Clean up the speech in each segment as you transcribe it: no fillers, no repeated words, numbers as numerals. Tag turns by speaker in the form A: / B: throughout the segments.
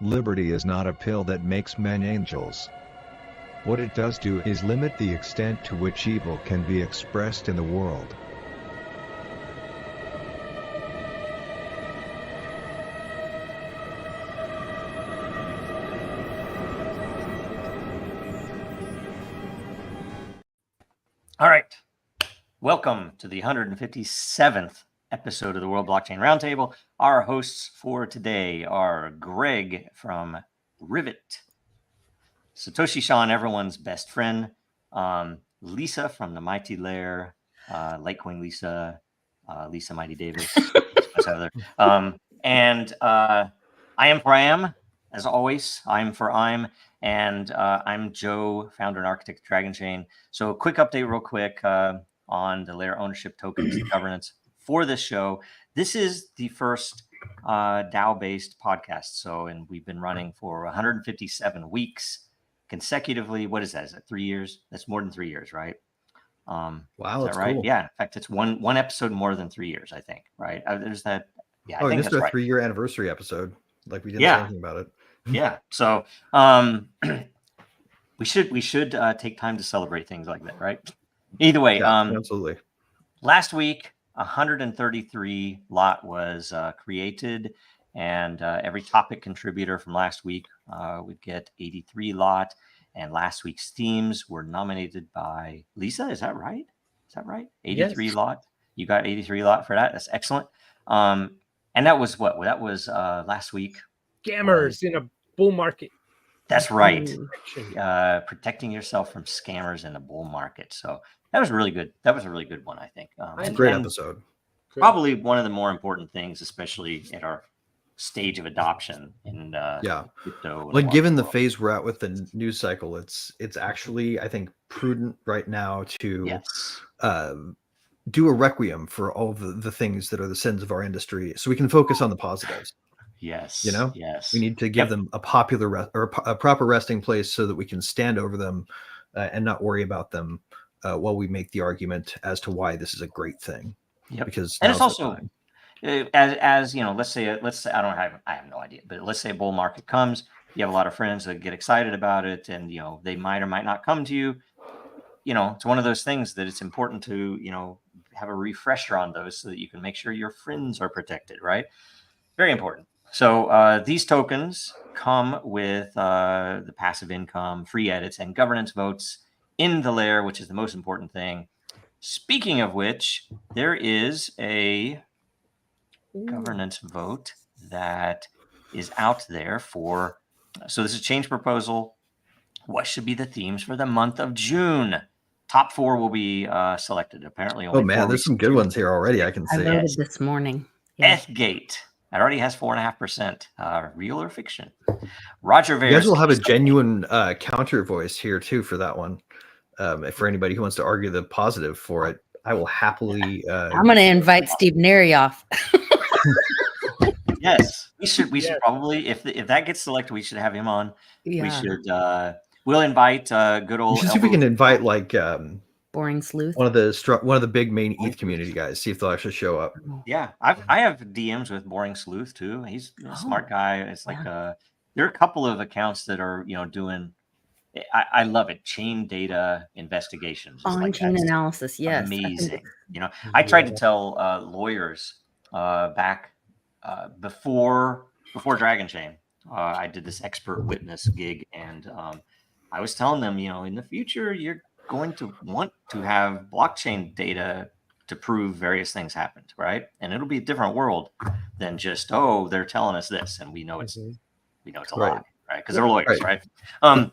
A: Liberty is not a pill that makes men angels. What it does do is limit the extent to which evil can be expressed in the world.
B: All right. Welcome to the 157th episode of the World Blockchain Roundtable. Our hosts for today are Greg from Rivet, Satoshi Shawn, everyone's best friend, Lisa from the Mighty Lair, Litecoin Lisa, Lisa Mighty Davis, and I am for I am, as always. I'm for I'm, and I'm Joe, founder and architect of Dragon Chain. So a quick update real quick on the Lair ownership tokens and governance for this show. This is the first DAO-based podcast. And we've been running for 157 weeks consecutively. What is that? Is it 3 years? That's more than 3 years, right?
C: Wow,
B: that's right. Cool. Yeah, in fact, it's one episode more than 3 years, I think. Right? There's that. Yeah, I think
C: this is our 3-year anniversary episode. Like we didn't say anything about it.
B: Yeah. So we should take time to celebrate things like that, right? Either way,
C: absolutely.
B: Last week, 133 lot was created, and every topic contributor from last week would get 83 lot. And last week's themes were nominated by Lisa. Is that right? 83 yes. Lot. You got 83 lot for that. That's excellent. And that was what? That was last week.
D: Scammers in a bull market.
B: That's right. Protecting yourself from scammers in a bull market. So that was really good. That was a really good one, I think.
C: It's a great episode.
B: Probably one of the more important things, especially at our stage of adoption in crypto.
C: Like given the phase we're at with the news cycle, it's actually, I think, prudent right now to do a requiem for all of the things that are the sins of our industry, so we can focus on the positives.
B: Yes.
C: Yes. We need to give them a a proper resting place so that we can stand over them and not worry about them while we make the argument as to why this is a great thing.
B: Yep.
C: Because
B: and it's also as you know, let's say I have no idea, but let's say a bull market comes, you have a lot of friends that get excited about it, and they might or might not come to you. It's one of those things that it's important to have a refresher on those so that you can make sure your friends are protected, right? Very important. So these tokens come with the passive income, free edits, and governance votes in the layer, which is the most important thing. Speaking of which, there is a governance vote that is out there for. So this is a change proposal. What should be the themes for the month of June? Top 4 will be selected. Apparently, only
C: there's some good ones here already. I can see.
E: I voted this morning.
B: Ethgate. It already has 4.5%. Real or fiction? Roger Ver.
C: You guys will have a genuine counter voice here too for that one. For anybody who wants to argue the positive for it, I will happily.
E: I'm going to invite Steve Narioff.
B: Yes, we should probably, if that gets selected, we should have him on. Yeah. We should. We'll invite good old.
C: We should see if we can invite like
E: Boring Sleuth,
C: one of the big main ETH community guys. See if they'll actually show up.
B: Yeah, I have DMs with Boring Sleuth too. He's a smart guy. It's like there are a couple of accounts that are doing. I love it. Chain data investigations,
E: on-chain analysis. Yes,
B: amazing. I tried to tell lawyers back before Dragon Chain. I did this expert witness gig, and I was telling them, in the future, you're going to want to have blockchain data to prove various things happened, right? And it'll be a different world than just they're telling us this, and we know it's a lie. Right, because they're lawyers, right?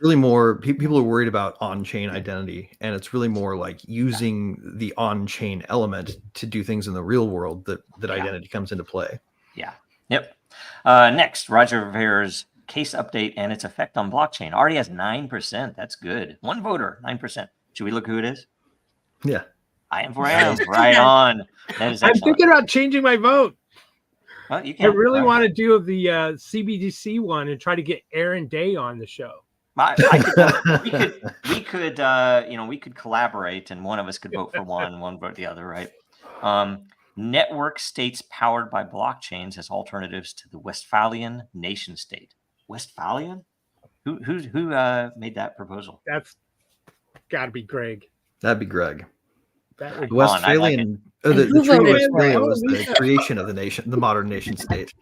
C: Really more people are worried about on-chain identity, and it's really more like using the on-chain element to do things in the real world that identity comes into play.
B: Yeah. Yep. Next, Roger Ver's case update and its effect on blockchain already has 9%. That's good. One voter, 9%. Should we look who it is?
C: Yeah.
B: I am for I am. Right on. That is
D: I'm thinking about changing my vote.
B: Well, you can.
D: I really want to do the CBDC one and try to get Aaron Day on the show.
B: We could collaborate, and one of us could vote for one vote the other, right? Network states powered by blockchains as alternatives to the Westphalian nation state. Westphalian? Who made that proposal?
D: That's got to be Greg.
C: That'd be Greg.
D: That would
C: The
B: Come on, I'd like
C: Westphalian,
E: And
C: the
E: who
C: Treaty of
E: voted for
C: Westphalia
E: it?
C: was the
D: Lisa.
C: creation of the nation, the modern nation state.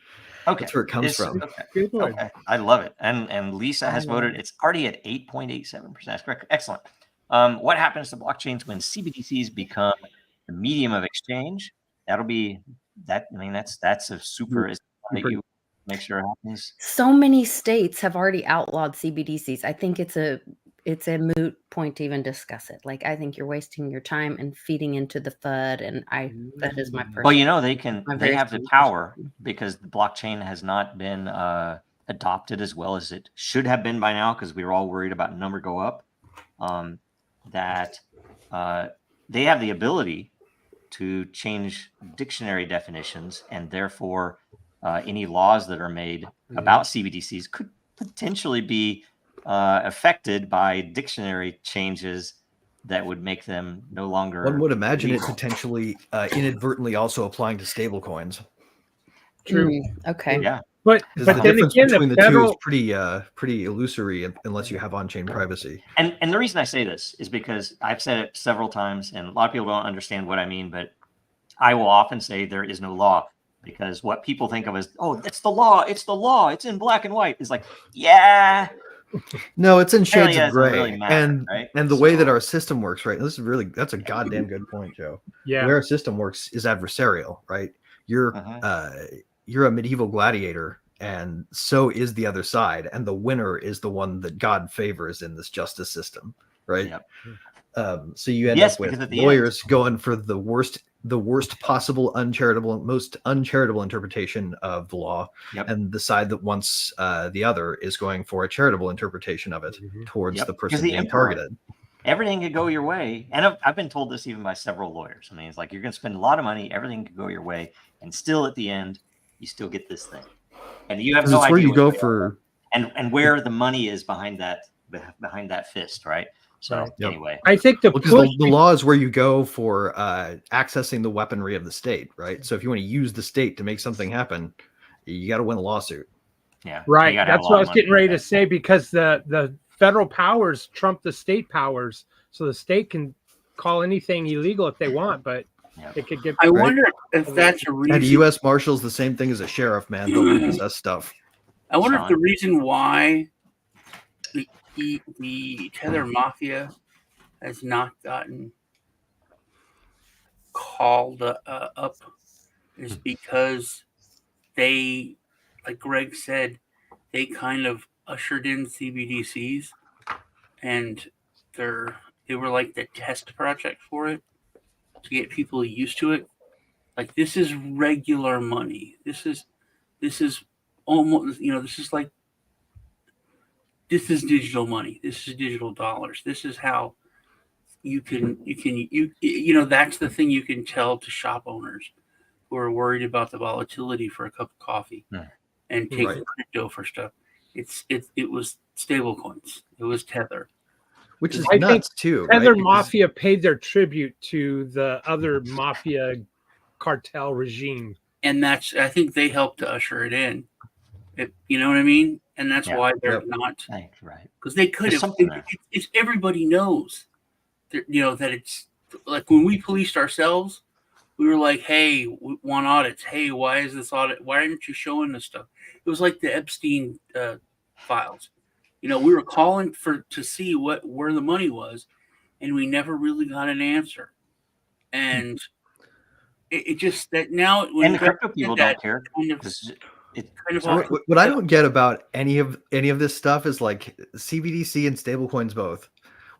B: Okay,
C: That's where it comes from.
B: Okay.
D: good one.
B: Okay, I love it. And Lisa has
E: I love
B: voted.
E: it.
B: It's already at 8.87%. That's correct. Excellent. What happens to blockchains when CBDCs become the medium of exchange? That'll be that. I mean, that's a super. Is that you make sure it happens.
E: So many states have already outlawed CBDCs. I think it's a moot point to even discuss it. Like, I think you're wasting your time and feeding into the FUD. And that is my personal.
B: Well, you know, they
E: very
B: have the
E: strong
B: power because the blockchain has not been adopted as well as it should have been by now, because we were all worried about number go up. That they have the ability to change dictionary definitions, and therefore any laws that are made about CBDCs could potentially be affected by dictionary changes that would make them no longer.
C: One would imagine
B: legal.
C: it potentially inadvertently also applying to stablecoins.
D: True.
E: Okay.
B: Yeah.
D: But
C: Because
D: but
C: the
D: then
C: difference
D: again,
C: between
D: the
C: the two
D: federal
C: is pretty illusory unless you have on-chain privacy.
B: And the reason I say this is because I've said it several times, and a lot of people don't understand what I mean, but I will often say there is no law, because what people think of as, oh, it's the law, it's in black and white. It's like, yeah.
C: No, it's in shades
B: Apparently it
C: of
B: doesn't
C: gray.
B: really matter,
C: and
B: right?
C: and the way that
B: So-
C: our system works, right? That's a goddamn good point, Joe. The
D: yeah.
C: way our system works is adversarial, right? You're you're a medieval gladiator, and so is the other side, and the winner is the one that God favors in this justice system, right?
B: Yep.
C: So you end
B: Yes,
C: up with
B: because at the
C: lawyers going for the worst possible most uncharitable interpretation of the law,
B: Yep.
C: and the side that wants the other is going for a charitable interpretation of it towards
B: Yep.
C: the
B: Because
C: person
B: the
C: being
B: emperor-
C: targeted.
B: Everything could go your way. And I've been told this even by several lawyers. I mean, it's like, you're going to spend a lot of money, everything could go your way, and still at the end, you still get this thing. And you have no
C: It's
B: idea
C: where you
B: what's
C: go
B: going on.
C: for
B: and where the money is behind that fist, right? So
D: Right.
C: Yep.
B: anyway,
D: I think the
C: because
D: push
C: the law is where you go for accessing the weaponry of the state, right? So if you want to use the state to make something happen, you got to win a lawsuit.
B: yeah,
D: right.
B: you gotta have a
D: That's
B: lot
D: what I
B: of
D: was
B: money
D: getting ready to
B: there.
D: say, because the federal powers trump the state powers, so the state can call anything illegal if they want, but
B: Yeah.
D: it could get.
F: I
C: Right.
F: wonder if that's a
C: And a
F: reason.
C: U.S. Marshal's the same thing as a sheriff, man. They'll repossess stuff.
F: I wonder if
B: Sean?
F: the reason why the Tether Mafia has not gotten called up is because they, like Greg said, they kind of ushered in CBDCs, and they were like the test project for it to get people used to it. Like, this is regular money. This is almost, this is digital money. This is digital dollars. This is how you that's the thing you can tell to shop owners who are worried about the volatility for a cup of coffee and taking
C: Right.
F: crypto for stuff. It was stable coins. It was Tether.
C: Which is
D: I think
C: nuts too.
D: Tether
C: right? Because-
D: Mafia paid their tribute to the other mafia cartel regime.
F: And I think they helped to usher it in. You know what I mean? And that's
B: Yeah.
F: why they're
C: Yep.
F: not,
B: I think you're right.
F: because they could
B: There's
F: have.
B: something there.
F: It's everybody knows that, that it's like when we policed ourselves, we were like, hey, we want audits. Hey, why is this audit? Why aren't you showing this stuff? It was like the Epstein files. We were calling to see where the money was, and we never really got an answer. And it just that now when
B: And the
F: Greg
B: crypto
F: did
B: people
F: that,
B: don't care.
F: kind of
B: 'Cause
C: So what I don't get about any of this stuff is like CBDC and stablecoins both.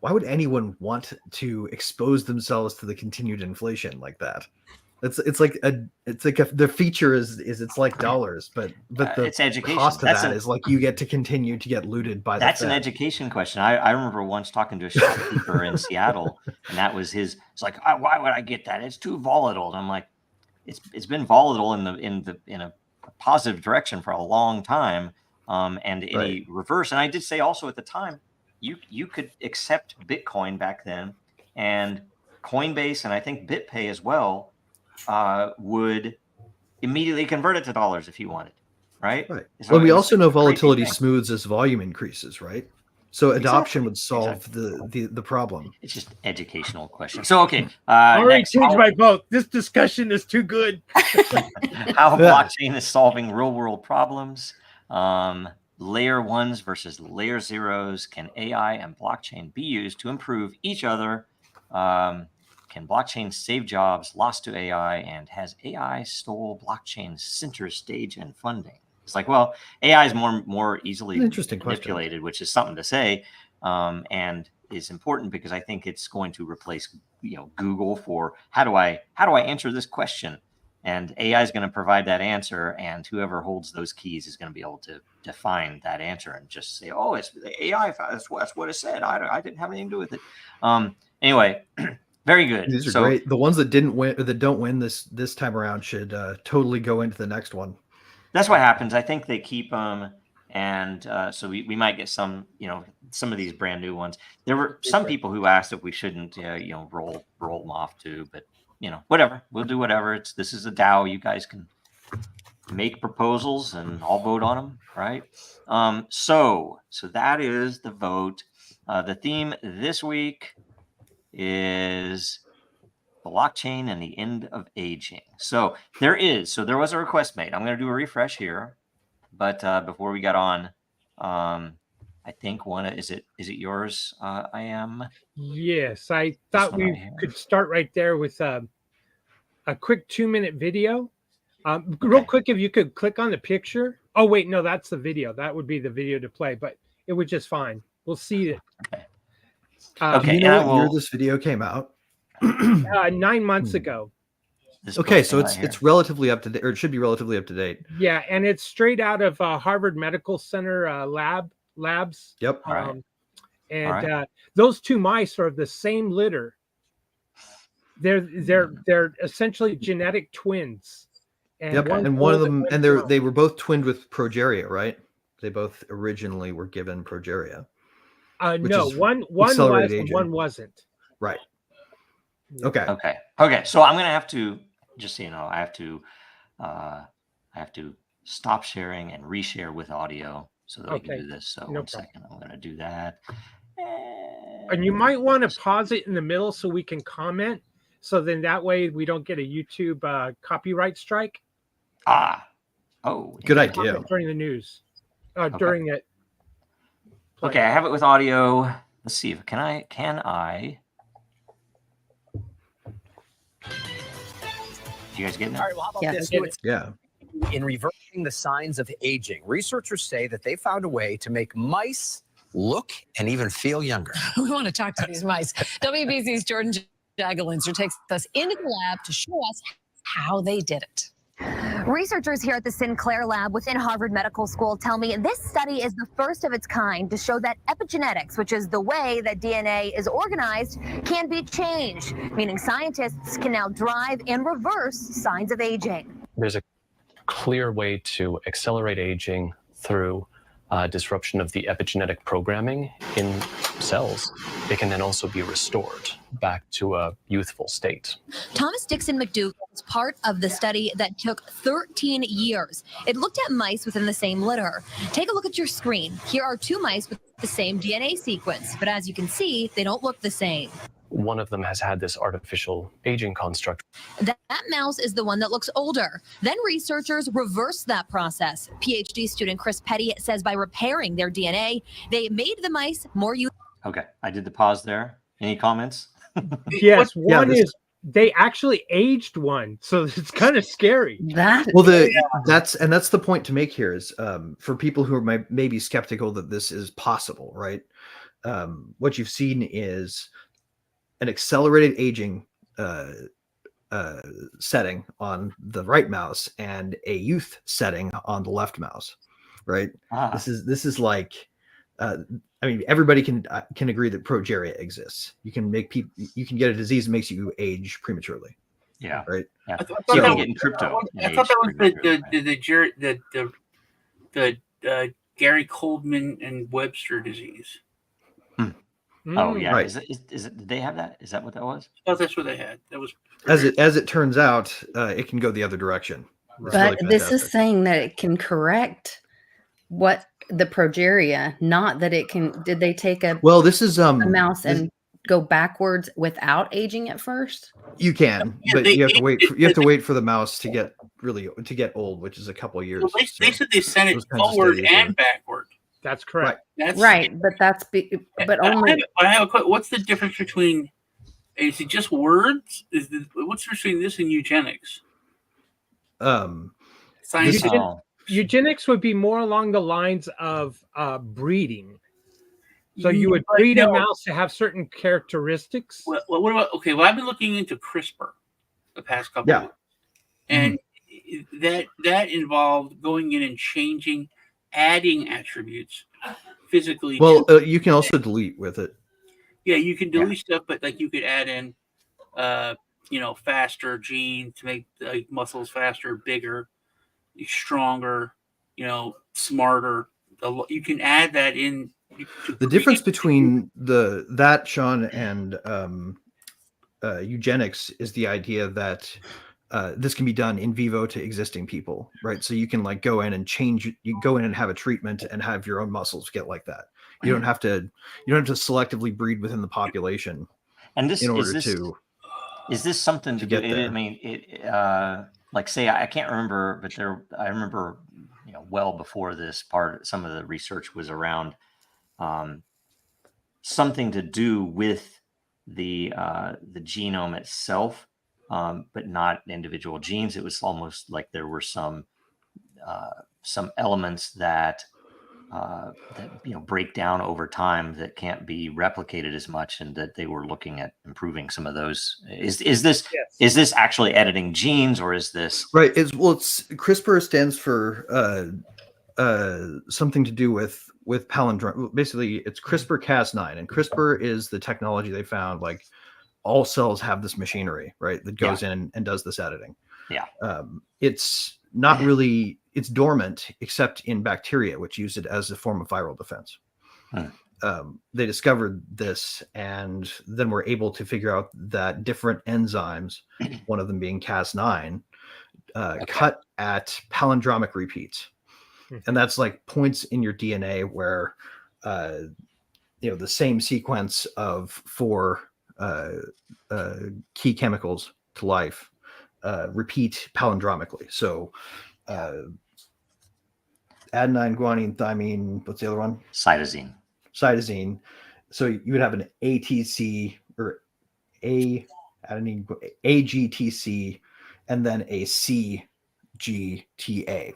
C: Why would anyone want to expose themselves to the continued inflation like that? It's like the feature is it's like dollars, but the
B: it's education.
C: cost of
B: That's
C: that is like you get to continue to get looted by
B: That's
C: the
B: an
C: Fed.
B: education question. I remember once talking to a shopkeeper in Seattle, and that was his. It's like, why would I get that? It's too volatile. And I'm like, it's been volatile in a positive direction for a long time, and any
C: Right.
B: reverse. And I did say also at the time, you could accept Bitcoin back then, and Coinbase and I think BitPay as well would immediately convert it to dollars if you wanted. right?
C: Right.
B: So
C: Well, we
B: it's
C: also
B: a
C: know
B: crazy
C: volatility
B: thing.
C: smooths as volume increases, right? So adoption
B: Exactly.
C: would solve the problem.
B: It's just educational question. So okay,
D: I already
B: next,
D: changed my vote. This discussion is too good.
B: how blockchain is solving real world problems. Layer ones versus layer zeros. Can AI and blockchain be used to improve each other? Can blockchain save jobs lost to AI? And has AI stole blockchain's center stage and funding? It's like, well, AI is more easily
C: Interesting question.
B: manipulated, which is something to say, and is important because I think it's going to replace Google for how do I answer this question, and AI is going to provide that answer, and whoever holds those keys is going to be able to define that answer and just say, oh, it's the AI. That's what it said. I didn't have anything to do with it. Anyway, very good.
C: These are
B: So
C: great. The ones that didn't win or that don't win this time around should totally go into the next one.
B: that's what happens. I think they keep them, and so we might get some of these brand new ones. There were some people who asked if we shouldn't roll them off too, but whatever, we'll do whatever. This is a DAO. You guys can make proposals and I'll vote on them, right? So that is the vote. The theme this week is blockchain and the end of aging. So there was a request made. I'm going to do a refresh here, but before we got on, I think is it yours? I am.
D: Yes, I thought
B: one right
D: we
B: here.
D: could start right there with a quick 2-minute video. Real quick, if you could click on the picture. Oh, wait, no, that's the video. That would be the video to play, but it would just fine. We'll see it.
B: Okay.
C: Do you know what year this video came out?
D: 9 months ago.
C: Okay, so it's relatively up to date, or it should be relatively up to date.
D: Yeah, and it's straight out of Harvard Medical Center labs.
C: Yep.
D: And those two mice are of the same litter. They're essentially genetic twins. And
C: one of them, and they were both twinned with progeria, right? They both originally were given progeria.
D: No, one was and one wasn't.
C: Right. Okay.
B: So I'm gonna have to, just so you know, I have to stop sharing and reshare with audio so that we can do this. So one second, I'm gonna do that.
D: And you might want to pause it in the middle so we can comment. So then that way we don't get a YouTube copyright strike.
C: Good idea.
D: During the news, during it.
B: Okay, I have it with audio. Let's see if can I. You guys getting it?
G: All right, well, how about this?
C: Yeah.
G: In reversing the signs of aging, researchers say that they found a way to make mice look and even feel younger.
H: We want to talk to these mice. WBC's Jordan Jagalinster takes us into the lab to show us how they did it.
I: Researchers here at the Sinclair lab within Harvard Medical School tell me this study is the first of its kind to show that epigenetics, which is the way that DNA is organized, can be changed, meaning scientists can now drive and reverse signs of aging.
J: There's a clear way to accelerate aging through disruption of the epigenetic programming in cells. It can then also be restored back to a youthful state.
I: Thomas Dixon McDougall was part of the study that took 13 years. It looked at mice within the same litter. Take a look at your screen. Here are two mice with the same DNA sequence, but as you can see, they don't look the same.
J: One of them has had this artificial aging construct.
I: That mouse is the one that looks older. Then researchers reversed that process. PhD student Chris Petty says by repairing their DNA, they made the mice more youthful.
B: Okay, I did the pause there. Any comments?
D: Yes, they actually aged one, so it's kind of scary.
E: That's
C: the point to make here is for people who are maybe skeptical that this is possible, right? What you've seen is an accelerated aging setting on the right mouse and a youth setting on the left mouse, right? This is like I mean, everybody can agree that progeria exists. You can get a disease that makes you age prematurely.
B: Yeah.
C: Right.
B: Yeah.
F: I thought that was the Gary Coleman and Webster disease.
B: Oh yeah,
C: right.
B: Is it? Did they have that? Is that what that was?
F: Oh, that's what they had. That was
C: as it turns out, it can go the other direction. It's
E: But
C: really
E: this is
C: fantastic.
E: saying that it can correct what the progeria, not that it can. Did they take a
C: Well, this is
E: a mouse
C: this-
E: and go backwards without aging at first?
C: you can,
F: Yeah,
C: but
F: they-
C: you have to wait. You have to
F: they-
C: wait for the mouse to get old, which is a couple of years.
F: They said they sent it
C: those kinds of
F: forward
C: studies
F: and
C: are-
F: backward.
D: That's correct.
F: That's
E: Right, but that's but only
F: I have a question. What's the difference between? Is it just words? What's between this and eugenics? Science.
C: This-
B: Oh,
D: Eugenics would be more along the lines of breeding. So you would
F: But
D: breed
F: no.
D: a mouse to have certain characteristics.
F: Well, what about? Okay, well, I've been looking into CRISPR the past couple.
C: Yeah.
F: Of weeks, and that involved going in and changing, adding attributes physically.
C: Well, you can also delete with it.
F: Yeah, you can delete stuff, but like you could add in, faster gene to make like muscles faster, bigger, stronger, smarter. You can add that in.
C: The difference between that, Sean, and eugenics is the idea that this can be done in vivo to existing people, right? So you can like go in and change. You go in and have a treatment and have your own muscles get like that. You don't have to selectively breed within the population
B: and this
C: in order
B: is this something to
C: get
B: do?
C: there.
B: I mean, like say I can't remember, but I remember well before this part, some of the research was around something to do with the genome itself, but not individual genes. It was almost like there were some elements that break down over time that can't be replicated as much, and that they were looking at improving some of those. Is this
D: Yes.
B: is this actually editing genes, or is this
C: Right. It's CRISPR stands for something to do with palindrome. Basically, it's CRISPR-Cas9, and CRISPR is the technology they found. Like all cells have this machinery, right, that goes in and does this editing.
B: Yeah.
C: It's not really. It's dormant, except in bacteria, which use it as a form of viral defense. They discovered this, and then were able to figure out that different enzymes, one of them being Cas9, cut at palindromic repeats. And that's like points in your DNA where, the same sequence of 4 key chemicals to life repeat palindromically. So adenine, guanine, thymine, what's the other one?
B: cytosine?
C: So you would have an ATC or adenine, AGTC, and then a CGTA,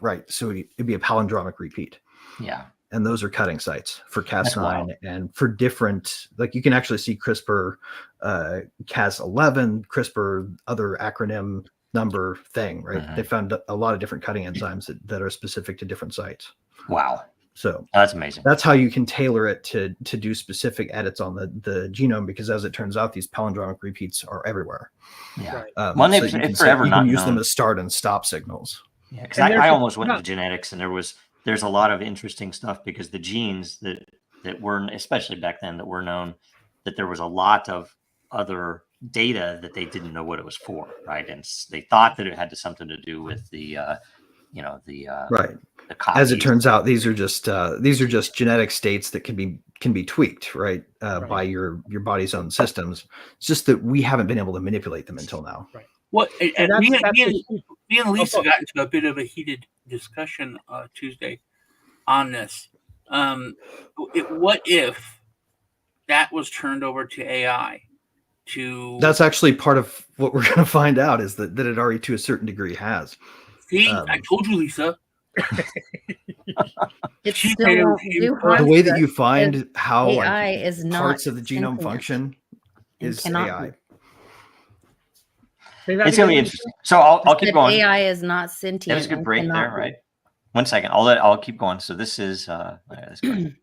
C: right? So it'd be a palindromic repeat.
B: Yeah.
C: And those are cutting sites for
B: That's wild.
C: Cas9 and for different, like you can actually see CRISPR, Cas11, CRISPR, other acronym number thing, right?
B: Mhm.
C: They found a lot of different cutting enzymes that are specific to different sites.
B: Wow,
C: So
B: that's amazing.
C: that's how you can tailor it to do specific edits on the genome, because as it turns out, these palindromic repeats are everywhere.
B: Yeah.
D: Right.
B: Well,
C: So
B: they've
C: you can
B: forever
C: you can
B: not
C: use them
B: known.
C: as start and stop signals.
B: Yeah, because
D: And there's
B: I
D: a-
B: almost went
D: no.
B: into genetics, and there's a lot of interesting stuff, because the genes that were, especially back then, that were known, that there was a lot of other data that they didn't know what it was for, right? And they thought that it had something to do with the
C: Right.
B: the copies.
C: As it turns out, these are just genetic states that can be tweaked, right, by your body's own systems. It's just that we haven't been able to manipulate them until now.
F: What?
D: And
F: And
D: that's,
F: me,
D: that's
F: me
D: a
F: and,
D: huge-
F: me and Lisa
D: Oh,
F: got into a bit of a heated discussion Tuesday on this. What if that was turned over to AI?
C: That's actually part of what we're going to find out, is that it already to a certain degree has.
F: See, I told you, Lisa.
E: It
F: She
E: still
F: made
E: won't
F: him-
E: do
C: The
E: harm
C: way
E: to
C: that you
E: us
C: find
E: if
C: how
E: AI is not
C: parts of the genome
E: sentient
C: function
E: and
C: is
E: cannot
C: AI.
E: be.
D: Say that
B: It's going to be
D: again.
B: interesting. So I'll keep
E: That
B: going.
E: AI is not sentient.
B: That was a good
E: and
B: break
E: cannot
B: there,
E: be.
B: right? 1 second. I'll keep going. So this is this guy.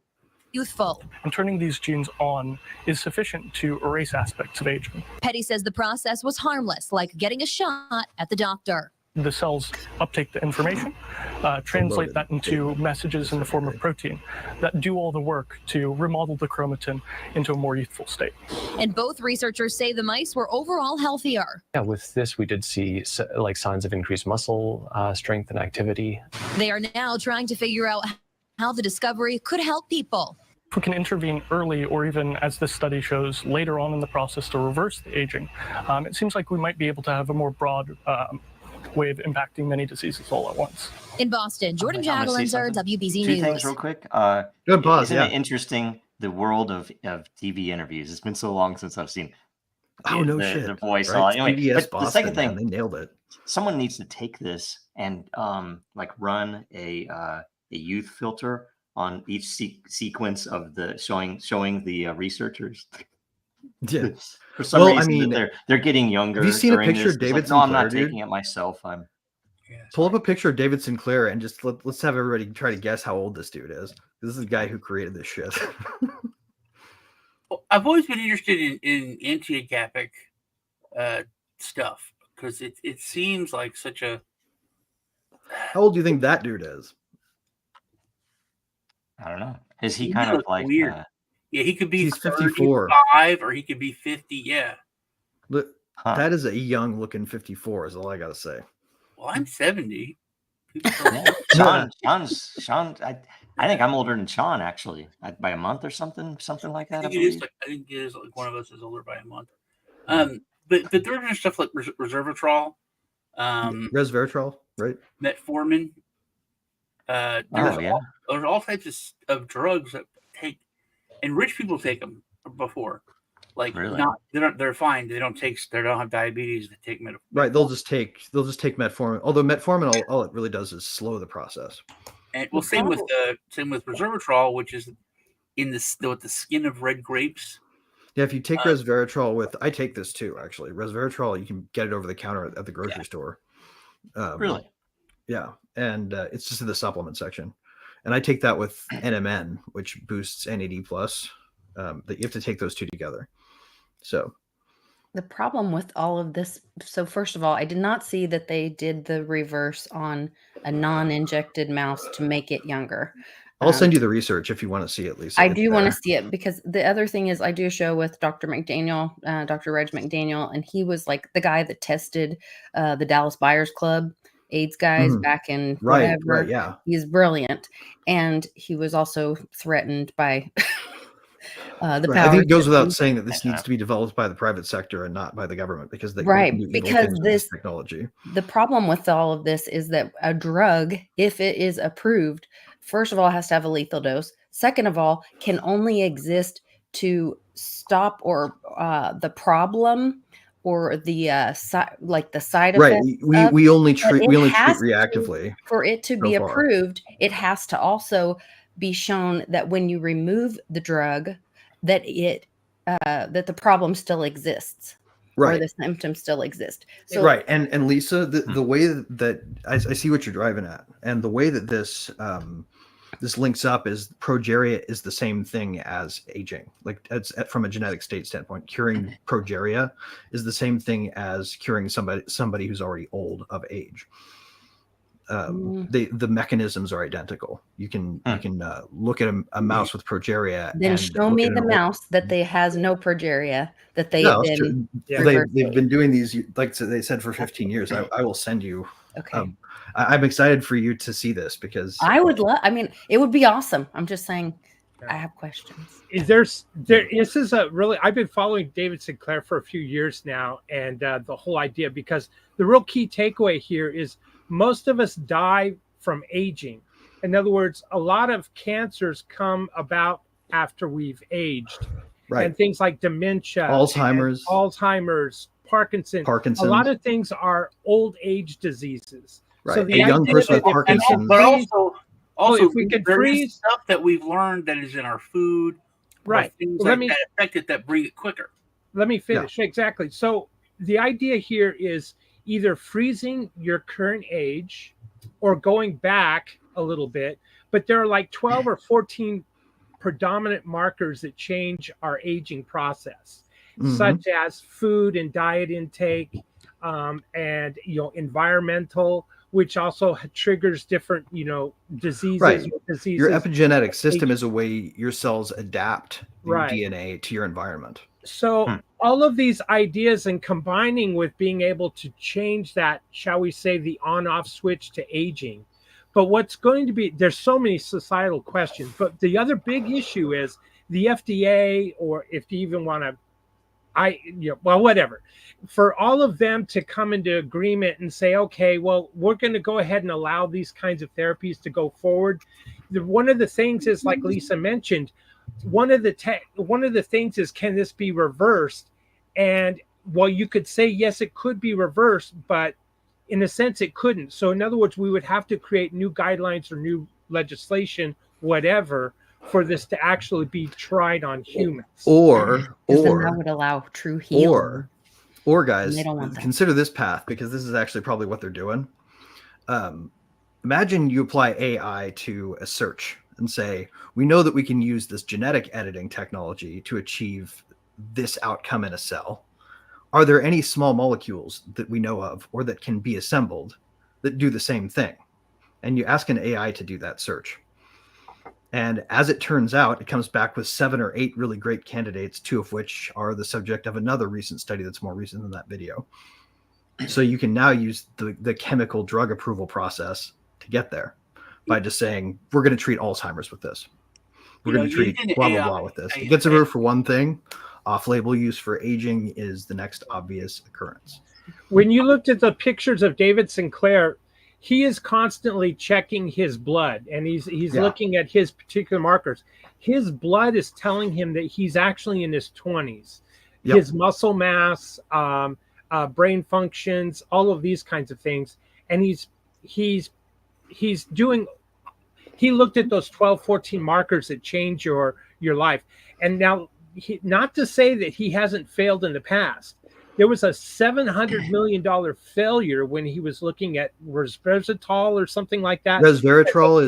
I: Youthful.
K: And turning these genes on is sufficient to erase aspects of aging.
I: Petty says the process was harmless, like getting a shot at the doctor.
K: the cells uptake the information, translate that into messages in the form of protein that do all the work to remodel the chromatin into a more youthful state.
I: And both researchers say the mice were overall healthier.
J: Yeah, with this, we did see like signs of increased muscle strength and activity.
I: They are now trying to figure out how the discovery could help people.
K: If we can intervene early, or even as this study shows later on in the process, to reverse the aging, it seems like we might be able to have a more broad way of impacting many diseases all at once.
I: In Boston, Jordan Jaglenzer, WBZ
B: Two
I: News.
B: things real quick.
C: Good pause,
B: Isn't
C: yeah.
B: it interesting, the world of TV interviews? It's been so long since I've seen
C: Oh, no
B: the
C: shit.
B: voice.
C: Right?
B: Anyway,
C: PBS
B: but
C: Boston,
B: the second thing,
C: man, they nailed it.
B: someone needs to take this and like run a youth filter on each sequence of the showing the researchers.
C: Yeah.
B: For some
C: Well, I
B: reason,
C: mean,
B: that they're getting younger.
C: have you seen a
B: during
C: picture
B: this.
C: of
B: It's
C: David
B: like, no, I'm not
C: Sinclair, dude?
B: taking it myself.
C: Pull up a picture of David Sinclair and just let's have everybody try to guess how old this dude is. This is the guy who created this shit.
F: I've always been interested in anti-agapic stuff because it seems like such a.
C: How old do you think that dude is?
B: I don't know. Is he
F: He
B: kind of
F: looks
B: like
F: weird? Yeah, he could be
C: He's 54.
F: 35 or he could be 50. Yeah.
C: Look, that is a young looking 54 is all I gotta say.
F: Well, I'm 70.
B: Sean? I think I'm older than Sean actually, by a month or something like that.
F: I think it is like one of us is older by a month. But there are stuff like resveratrol,
C: resveratrol, right?
F: metformin. There's all types of drugs that take, and rich people take them before. Like
B: really?
F: They're fine. They don't have diabetes. They take metformin.
C: Right. They'll just take metformin. Although metformin, all it really does is slow the process.
F: And well, same with resveratrol, which is in with the skin of red grapes.
C: Yeah, if you take resveratrol I take this too, actually. Resveratrol, you can get it over the counter at the grocery store.
B: Really?
C: Yeah, and it's just in the supplement section. And I take that with NMN, which boosts NAD+. That you have to take those two together. So
E: the problem with all of this, so first of all, I did not see that they did the reverse on a non-injected mouse to make it younger.
C: I'll send you the research if you want to see it, Lisa.
E: I do want to see it, because the other thing is I do a show with Dr. McDaniel, Dr. Reg McDaniel, and he was like the guy that tested the Dallas Buyers Club AIDS guys back in whatever.
C: Right, yeah.
E: He's brilliant. And he was also threatened by the power.
C: I think it goes without saying that this needs to be developed by the private sector and not by the government, because they can do evil things with this technology.
E: The problem with all of this is that a drug, if it is approved, first of all, has to have a lethal dose. Second of all, can only exist to stop or the problem or the like the side effects.
C: Right. We only treat reactively.
E: For it to be approved, it has to also be shown that when you remove the drug, that that the problem still exists.
C: Right.
E: Or the symptoms still exist. So,
C: right. And Lisa, the way that I see what you're driving at, and the way that this this links up is progeria is the same thing as aging. Like from a genetic state standpoint, curing progeria is the same thing as curing somebody who's already old of age. The mechanisms are identical. You can look at a mouse with progeria.
E: Then show me the mouse that has no progeria, that they've
C: been doing these, like they said, for 15 years. I will send you.
E: Okay.
C: I'm excited for you to see this, because
E: I would love. I mean, it would be awesome. I'm just saying, I have questions.
D: This is a really. I've been following David Sinclair for a few years now, and the whole idea, because the real key takeaway here is most of us die from aging. In other words, a lot of cancers come about after we've aged,
C: right?
D: And things like dementia,
C: Alzheimer's,
D: Parkinson's. A lot of things are old age diseases.
C: Right.
D: So
C: a young person with Parkinson's.
F: But also,
D: if we could
F: there
D: freeze
F: is stuff that we've learned that is in our food,
D: right?
F: Things that affect it that bring it quicker.
D: Let me finish. Yeah. Exactly. So the idea here is either freezing your current age or going back a little bit, but there are like 12 or 14 predominant markers that change our aging process, such as food and diet intake, and environmental, which also triggers different diseases.
C: Right.
D: Diseases.
C: Your epigenetic system is a way your cells adapt your
D: Right.
C: DNA to your environment.
D: So all of these ideas and combining with being able to change that, shall we say, the on-off switch to aging. But what's going to be, there's so many societal questions, but the other big issue is the FDA, or if you even want to, whatever, for all of them to come into agreement and say, okay, well, we're going to go ahead and allow these kinds of therapies to go forward. One of the things is, like Lisa mentioned, one of the things is, can this be reversed? And well, you could say, yes, it could be reversed, but in a sense it couldn't. So in other words, we would have to create new guidelines or new legislation, whatever, for this to actually be tried on humans.
C: Or
E: then that would allow true healing.
C: Or guys,
E: they don't want that.
C: consider this path, because this is actually probably what they're doing. Imagine you apply AI to a search and say, we know that we can use this genetic editing technology to achieve this outcome in a cell. Are there any small molecules that we know of or that can be assembled that do the same thing? And you ask an AI to do that search. And as it turns out, it comes back with 7 or 8 really great candidates, 2 of which are the subject of another recent study that's more recent than that video. So you can now use the chemical drug approval process to get there by just saying, we're going to treat Alzheimer's with this. We're going to treat blah, blah, blah with this. It gets approved for one thing. Off-label use for aging is the next obvious occurrence.
D: When you looked at the pictures of David Sinclair, he is constantly checking his blood, and he's looking at his particular markers. His blood is telling him that he's actually in his 20s. Yep. His muscle mass, brain functions, all of these kinds of things. And he looked at those 12, 14 markers that change your life. And now, not to say that he hasn't failed in the past. There was a $700 million failure when he was looking at resveratrol or something like that.
C: Resveratrol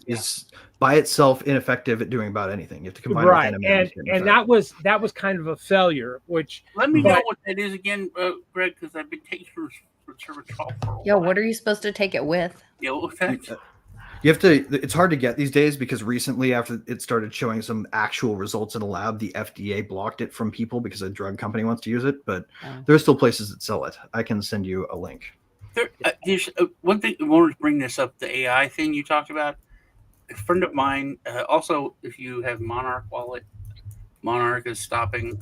C: is by itself ineffective at doing about anything. You have to combine it with antibiotics.
D: And that was kind of a failure. Which
F: let me know what that is again, Greg, because I've been taking resveratrol for a while.
E: Yeah, what are you supposed to take it with?
F: Yeah, what was that?
C: You have to, it's hard to get these days because recently, after it started showing some actual results in a lab, the FDA blocked it from people because a drug company wants to use it. But there are still places that sell it. I can send you a link.
F: There's one thing I wanted to bring this up, the AI thing you talked about. A friend of mine, also, if you have Monarch wallet, Monarch is stopping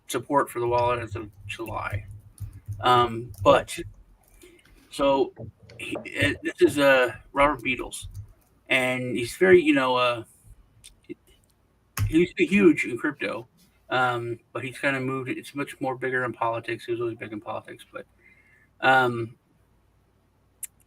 F: support for the wallet as of July. This is Robert Beatles, and he's very, he used to be huge in crypto, but he's kind of moved. It's much more bigger in politics. He was really big in politics, but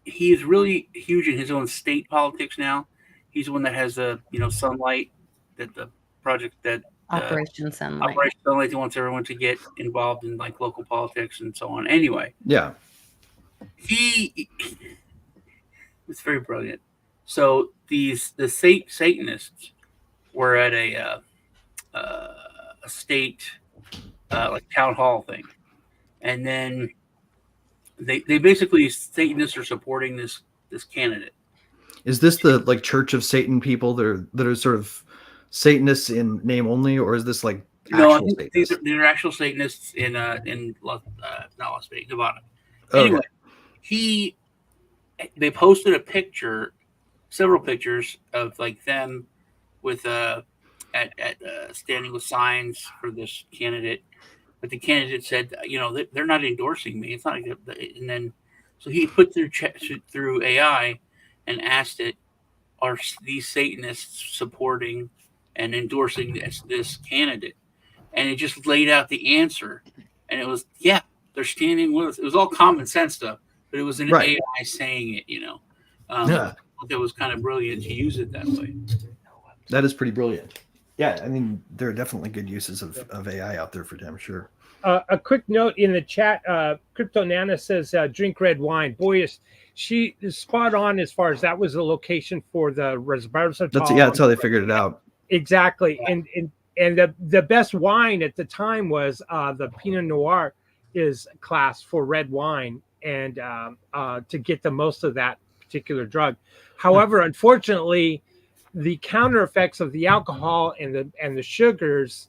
F: he is really huge in his own state politics now. He's the one that has the, Sunlight, that the project that
E: Operation Sunlight.
F: Operation Sunlight. He wants everyone to get involved in like local politics and so on. Anyway,
C: yeah.
F: It's very brilliant. So the Satanists were at a state like town hall thing, and then they basically, Satanists are supporting this candidate.
C: Is this the like Church of Satan people that are sort of Satanists in name only, or is this like actual Satanists?
F: These are actual Satanists in not Las Vegas, Nevada.
C: Okay.
F: Anyway. They posted several pictures of like them with at standing with signs for this candidate, but the candidate said, they're not endorsing me. It's not like and then so he put through AI and asked it, are these Satanists supporting and endorsing this candidate? And it just laid out the answer, and it was they're standing with us. It was all common sense stuff. But it was an AI saying it, I thought that was kind of brilliant to use it that way.
C: That is pretty brilliant. Yeah, I mean, there are definitely good uses of AI out there for damn sure.
D: A quick note in the chat, Crypto Nana says, drink red wine. Boy, she is spot on as far as that was the location for the resveratrol.
C: That's how they figured it out.
D: Exactly. And and the best wine at the time was the Pinot Noir is class for red wine, and to get the most of that particular drug. However, unfortunately, the counter effects of the alcohol and the sugars,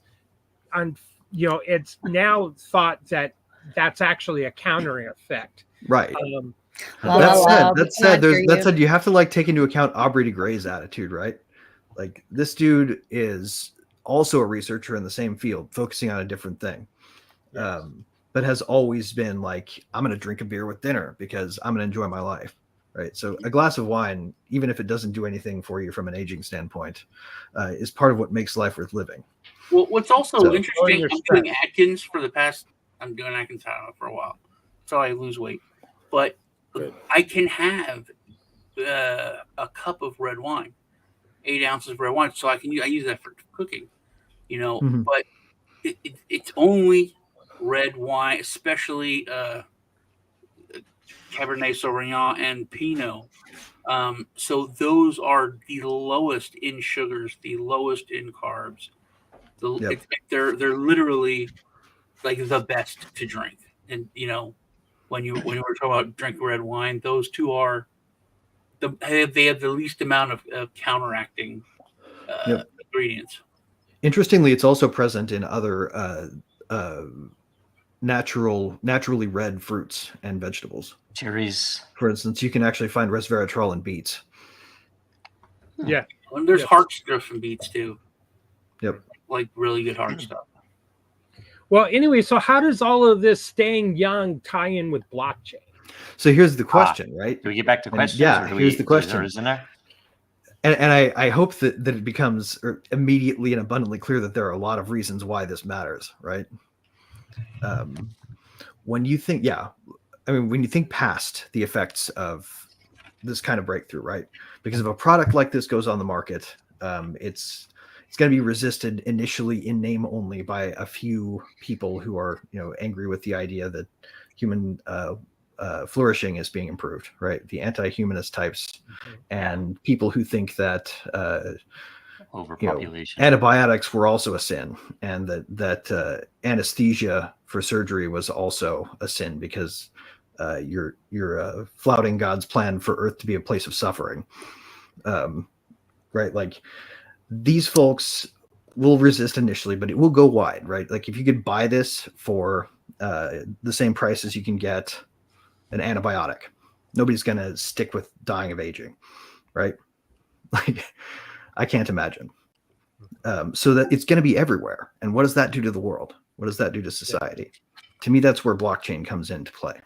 D: it's now thought that that's actually a countering effect.
C: Right.
E: La, la, la, we
C: That
E: cannot hear
C: said,
E: you.
C: you have to like take into account Aubrey de Grey's attitude, right? Like this dude is also a researcher in the same field, focusing on a different thing. But has always been like, I'm going to drink a beer with dinner because I'm going to enjoy my life. Right. So a glass of wine, even if it doesn't do anything for you from an aging standpoint, is part of what makes life worth living.
F: Well, what's also
C: So-
F: interesting, I'm doing Atkins for the past, I'm doing Atkins for a while. So I lose weight. But I can have a cup of red wine, 8 ounces of red wine. So I use that for cooking,
C: Mhm.
F: but it's only red wine, especially Cabernet Sauvignon and Pinot. So those are the lowest in sugars, the lowest in carbs. They're literally like the best to drink. And when you were talking about drinking red wine, those two are they have the least amount of counteracting ingredients.
C: Interestingly, it's also present in other naturally red fruits and vegetables.
B: Cherries.
C: For instance, you can actually find resveratrol in beets.
D: Yeah.
F: And there's heart stuff in beets too.
C: Yep.
F: Like really good heart stuff.
D: Well, anyway, so how does all of this staying young tie in with blockchain?
C: So here's the question, right?
B: Do we get back to questions?
C: Yeah,
B: or do
C: here's the question.
B: Or isn't there?
C: And I hope that it becomes immediately and abundantly clear that there are a lot of reasons why this matters, right? When you think, when you think past the effects of this kind of breakthrough, right? Because if a product like this goes on the market, it's going to be resisted initially in name only by a few people who are, angry with the idea that human flourishing is being improved, right? The anti-humanist types and people who think that
B: overpopulation,
C: antibiotics were also a sin, and that anesthesia for surgery was also a sin because you're flouting God's plan for Earth to be a place of suffering, right? Like these folks will resist initially, but it will go wide, right? Like if you could buy this for the same price as you can get an antibiotic, nobody's going to stick with dying of aging, right? Like I can't imagine. So that it's going to be everywhere. And what does that do to the world? What does that do to society? To me, that's where blockchain comes into play.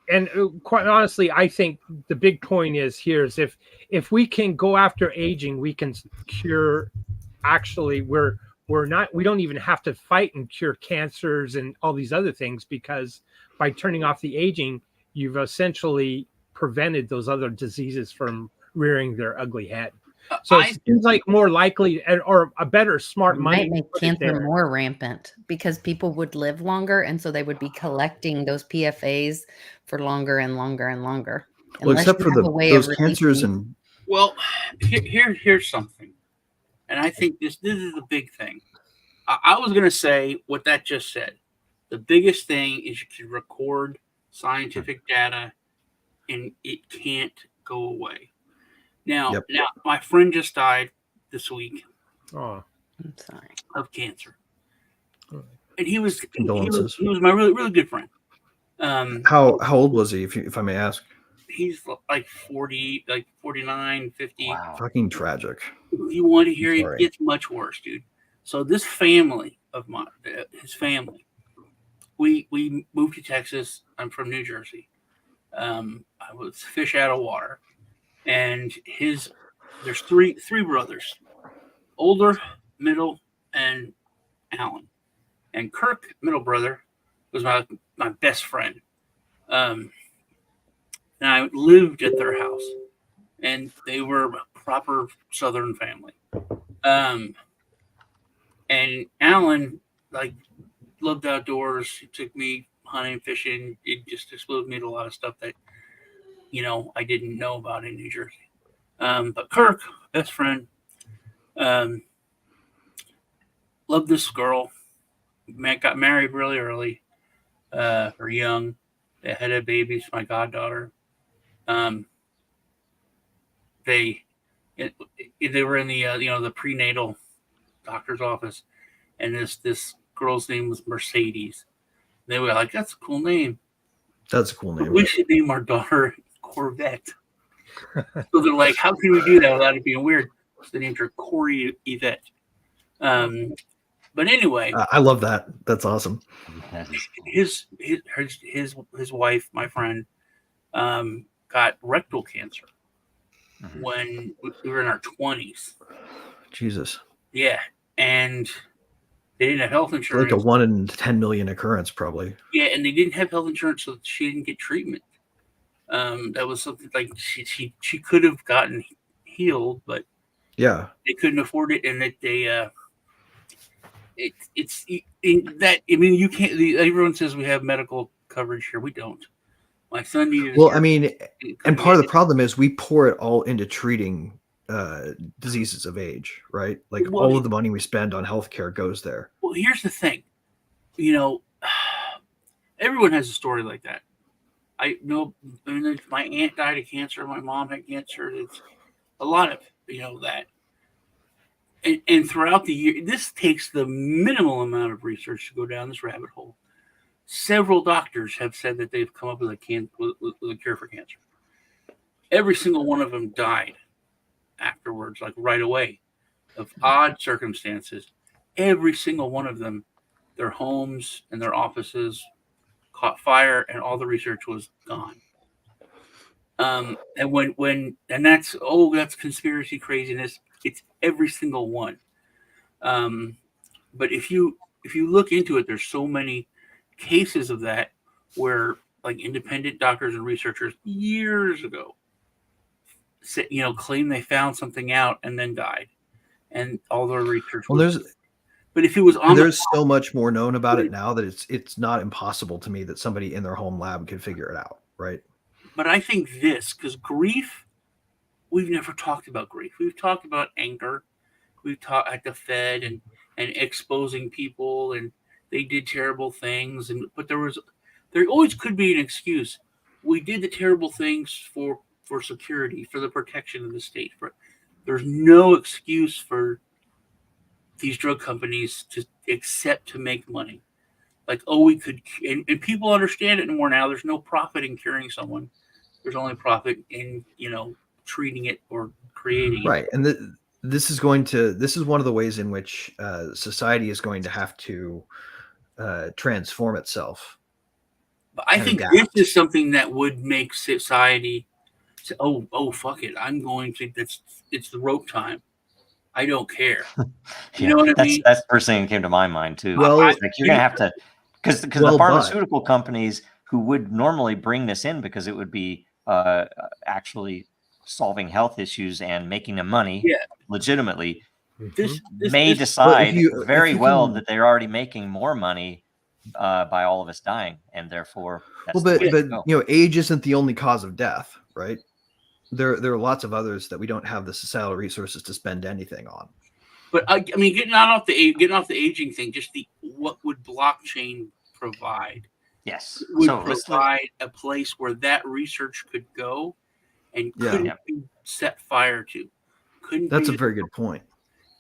D: And quite honestly, I think the big point is if we can go after aging, we can cure. Actually, we don't even have to fight and cure cancers and all these other things, because by turning off the aging, you've essentially prevented those other diseases from rearing their ugly head. So it seems like more likely, or a better smart money
E: might make cancer more rampant because people would live longer, and so they would be collecting those PFAs for longer and longer and longer.
C: Well, except for those cancers and.
F: Well, here's something, and I think this is the big thing. I was going to say what that just said. The biggest thing is you can record scientific data, and it can't go away. Now, my friend just died this week.
D: Oh,
E: I'm sorry.
F: Of cancer, and he was
C: condolences.
F: He was my really really good friend.
C: How old was he, if I may ask?
F: He's like 40, like 49, 50.
B: Wow.
C: Fucking tragic.
F: If you want to hear it gets much worse, dude. So this family of mine, his family, we moved to Texas. I'm from New Jersey. I was fish out of water, and there's three brothers, older, middle, and Alan. And Kirk, middle brother, was my best friend. And I lived at their house, and they were a proper Southern family. And Alan, like, loved outdoors. He took me hunting, fishing. It just exposed me to a lot of stuff that, I didn't know about in New Jersey. But Kirk, best friend, Love this girl. Got married really early, or young. They had a baby. She's my goddaughter. They were in the the prenatal doctor's office, and this girl's name was Mercedes. They were like, "That's a cool name.
C: That's a cool name.
F: We should name our daughter Corvette." So they're like, "How can we do that without it being weird?" So they named her Corey Yvette. But anyway,
C: I love that. That's awesome.
F: His wife, my friend, got rectal cancer when we were in our 20s.
C: Jesus.
F: Yeah, and they didn't have health insurance.
C: Like a 1 in 10 million occurrence, probably.
F: Yeah, and they didn't have health insurance, so she didn't get treatment. That was something like she could have gotten healed, but
C: yeah,
F: they couldn't afford it, and that they it's in that. I mean, you can't. Everyone says we have medical coverage here. We don't. My son needed.
C: Well, I mean, and part of the problem is we pour it all into treating diseases of age, right? Like all of the money we spend on healthcare goes there.
F: Well, here's the thing, everyone has a story like that. I know. I mean, my aunt died of cancer. My mom had cancer. It's a lot of that. And throughout the year, this takes the minimal amount of research to go down this rabbit hole. Several doctors have said that they've come up with a cure for cancer. Every single one of them died afterwards, like right away, of odd circumstances. Every single one of them, their homes and their offices caught fire, and all the research was gone. And that's conspiracy craziness. It's every single one. But if you look into it, there's so many cases of that where like independent doctors and researchers years ago claim they found something out and then died, and all their research. But if it was on,
C: there's so much more known about it now that it's not impossible to me that somebody in their home lab could figure it out, right?
F: But I think because grief, we've never talked about grief. We've talked about anger. We've talked at the Fed and exposing people, and they did terrible things. But there always could be an excuse. We did the terrible things for security, for the protection of the state. There's no excuse for these drug companies except to make money. Like, we could, and people understand it more now. There's no profit in curing someone. There's only profit in, treating it or creating it.
C: Right. And this is one of the ways in which society is going to have to transform itself.
F: But I think this is something that would make society say, oh, fuck it. It's the rope time. I don't care. You know what I mean?
B: That's the first thing that came to my mind too.
C: Well,
B: like you're going to have to, because the pharmaceutical companies who would normally bring this in because it would be actually solving health issues and making them money legitimately, may decide very well that they're already making more money by all of us dying, and therefore
C: but age isn't the only cause of death, right? There are lots of others that we don't have the societal resources to spend anything on.
F: But I mean, getting off the aging thing, just what would blockchain provide?
B: Yes,
F: would provide a place where that research could go and couldn't be set fire to.
C: That's a very good point.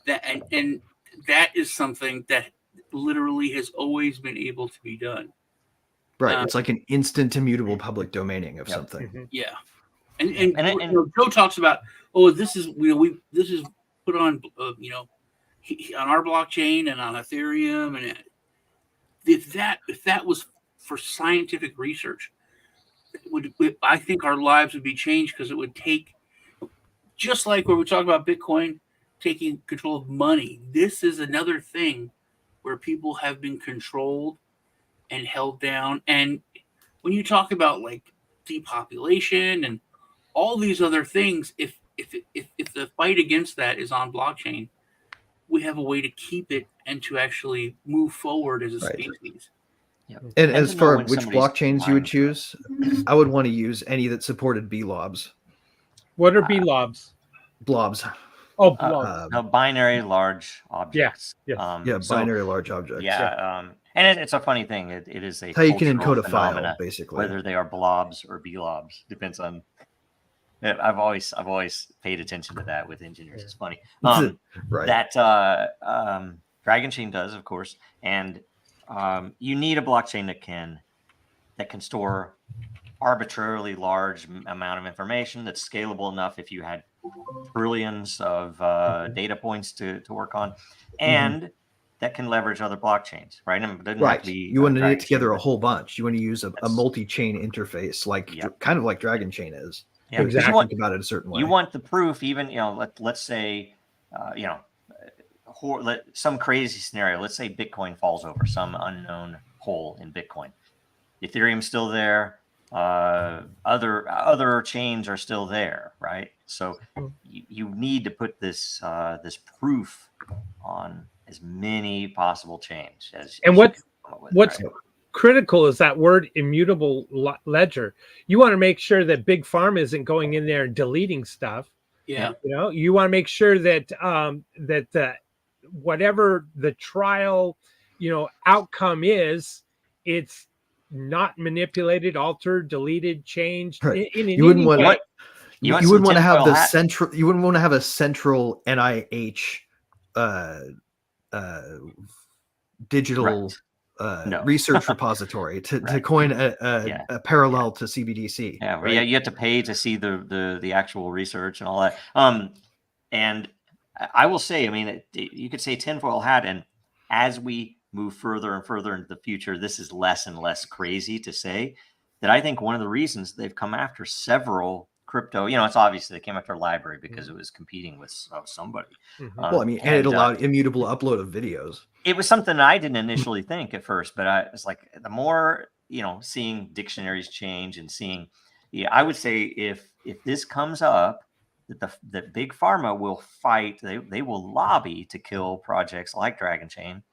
F: And that is something that literally has always been able to be done.
C: Right, it's like an instant immutable public domaining of something.
F: Mm-hmm. Yeah. And Joe talks about, this is this is put on on our blockchain and on Ethereum, and if that was for scientific research, I think our lives would be changed, because it would take, just like when we talk about Bitcoin taking control of money, this is another thing where people have been controlled and held down. And when you talk about like depopulation and all these other things, if the fight against that is on blockchain, we have a way to keep it and to actually move forward as a species.
C: And as far as which blockchains you would choose, I would want to use any that supported blobs.
D: What are blobs?
C: Blobs.
D: Oh,
B: No, binary large objects.
D: yes.
C: Binary large objects.
B: And it's a funny thing. It is a
C: It's how you can
B: cultural
C: encode a file,
B: phenomena,
C: basically.
B: whether they are blobs or blobs. Depends on. I've always paid attention to that with engineers. It's funny.
C: Right.
B: That Dragon Chain does, of course, and you need a blockchain that can store arbitrarily large amount of information that's scalable enough if you had trillions of data points to work on, and that can leverage other blockchains, right? And it doesn't have to be
C: you want to knit
B: Dragon
C: together
B: Chain,
C: a whole bunch. You want to use a multi-chain interface, kind of like Dragon Chain is.
B: Yeah,
C: exactly. Think about it a certain way.
B: You want the proof, even let's say, some crazy scenario. Let's say Bitcoin falls over some unknown hole in Bitcoin. Ethereum's still there. Other chains are still there, right? So you need to put this proof on as many possible chains as.
D: And what's critical is that word immutable ledger. You want to make sure that Big Pharma isn't going in there and deleting stuff.
F: Yeah.
D: You want to make sure that whatever the trial, outcome is, it's not manipulated, altered, deleted, changed.
C: Right.
D: You
C: wouldn't want to.
B: You
C: wouldn't want to have the central. You wouldn't want to have a central NIH digital.
B: Right.
C: Research repository to coin a parallel to CBDC.
B: Yeah, right? You have to pay to see the actual research and all that. And I will say, I mean, you could say tinfoil hat, and as we move further and further into the future, this is less and less crazy to say that. I think one of the reasons they've come after several crypto, it's obvious they came after library because it was competing with somebody.
C: Well, I mean, and it allowed immutable upload of videos.
B: It was something I didn't initially think at first, but I was like, the more, seeing dictionaries change and seeing, I would say if this comes up, that Big Pharma will fight, they will lobby to kill projects like Dragon Chain,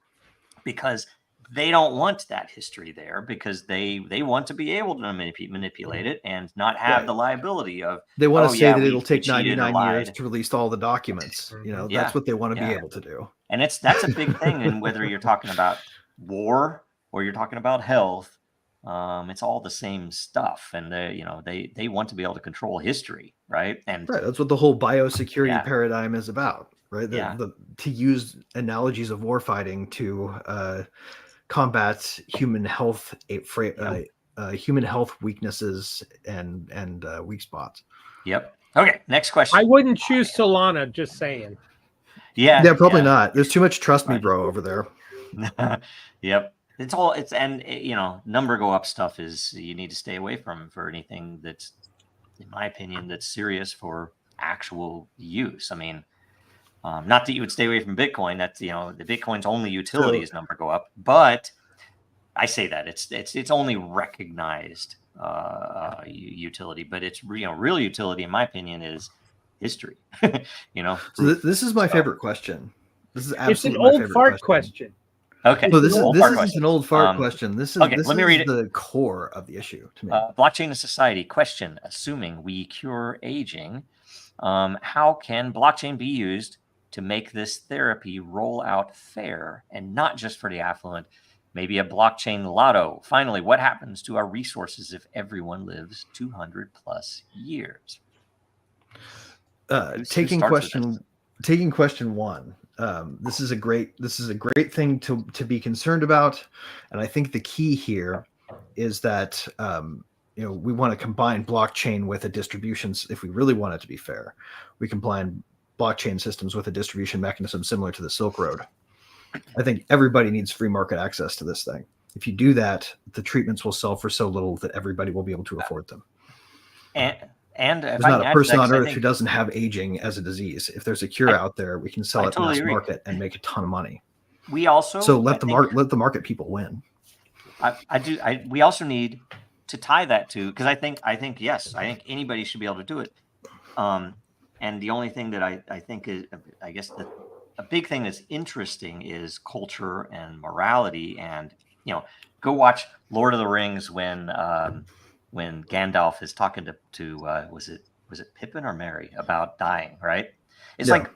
B: because they don't want that history there, because they want to be able to manipulate it and not have the liability of.
C: They want to say that it'll take 99 years to release all the documents. That's what they want to be able to do.
B: And that's a big thing. And whether you're talking about war or you're talking about health, it's all the same stuff. And they want to be able to control history, right? And
C: that's what the whole biosecurity paradigm is about, right? To use analogies of war fighting to combat human health human health weaknesses and weak spots.
B: Yep. Okay, next question.
D: I wouldn't choose Solana, just saying.
B: Yeah,
C: probably not. There's too much trust me bro over there.
B: Yep. Number go up stuff is you need to stay away from for anything that's, in my opinion, that's serious for actual use. I mean, not that you would stay away from Bitcoin. That's, the Bitcoin's only utility is number go up. But I say that it's only recognized utility, but it's real utility, in my opinion, is history.
C: So this is my favorite question. This is absolutely
D: it's an old fart question.
B: Okay.
C: No, this isn't an old fart question. This is
B: let me read
C: the core of the issue to me.
B: Blockchain and society question: assuming we cure aging, how can blockchain be used to make this therapy roll out fair and not just for the affluent? Maybe a blockchain lotto. Finally, what happens to our resources if everyone lives 200 plus years?
C: Taking question one. This is a great thing to be concerned about, and I think the key here is that we want to combine blockchain with a distribution. If we really want it to be fair, we combine blockchain systems with a distribution mechanism similar to the Silk Road. I think everybody needs free market access to this thing. If you do that, the treatments will sell for so little that everybody will be able to afford them.
B: And
C: there's not a person on earth who doesn't have aging as a disease. If there's a cure out there, we can sell it to mass market and make a ton of money.
B: We also
C: let the market people win.
B: We also need to tie that to, because I think anybody should be able to do it. And the only thing that I think is, I guess, a big thing that's interesting is culture and morality. And go watch Lord of the Rings when Gandalf is talking to was it Pippin or Merry about dying, right? It's like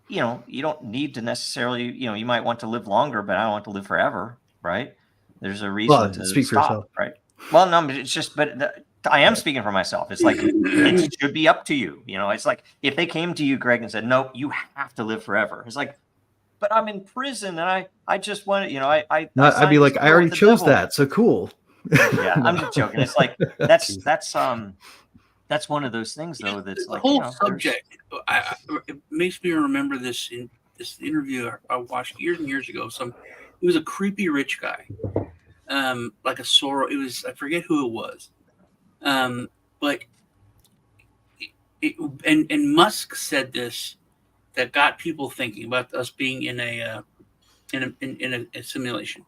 B: you don't need to necessarily, you might want to live longer, but I don't want to live forever, right? There's a reason to
C: speak for
B: stop,
C: yourself.
B: right? Well, no, but it's just, I am speaking for myself. It's like, it should be up to you. It's like if they came to you, Greg, and said, no, you have to live forever. It's like, but I'm in prison and I just want to,
C: I'd be like, I already chose that. So cool.
B: Yeah, I'm just joking. It's like, that's one of those things though. That's
F: the
B: like,
F: whole subject. It makes me remember this in this interview I watched years and years ago. He was a creepy rich guy, like a Soros. It was, I forget who it was, but and Musk said this that got people thinking about us being in a simulation.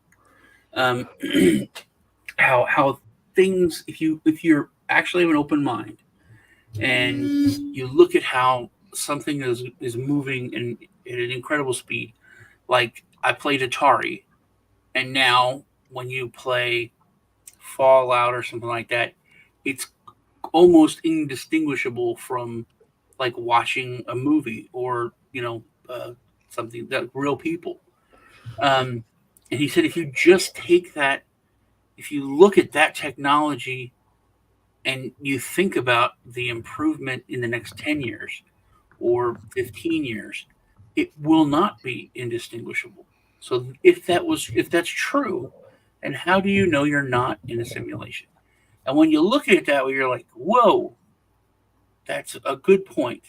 F: How things, if you're actually have an open mind and you look at how something is moving at an incredible speed, like I played Atari, and now when you play Fallout or something like that, it's almost indistinguishable from like watching a movie or something that real people. And he said if you just take that, if you look at that technology and you think about the improvement in the next 10 years or 15 years, it will not be indistinguishable. So if that's true, and how do you know you're not in a simulation? And when you look at it that way, you're like, whoa, that's a good point.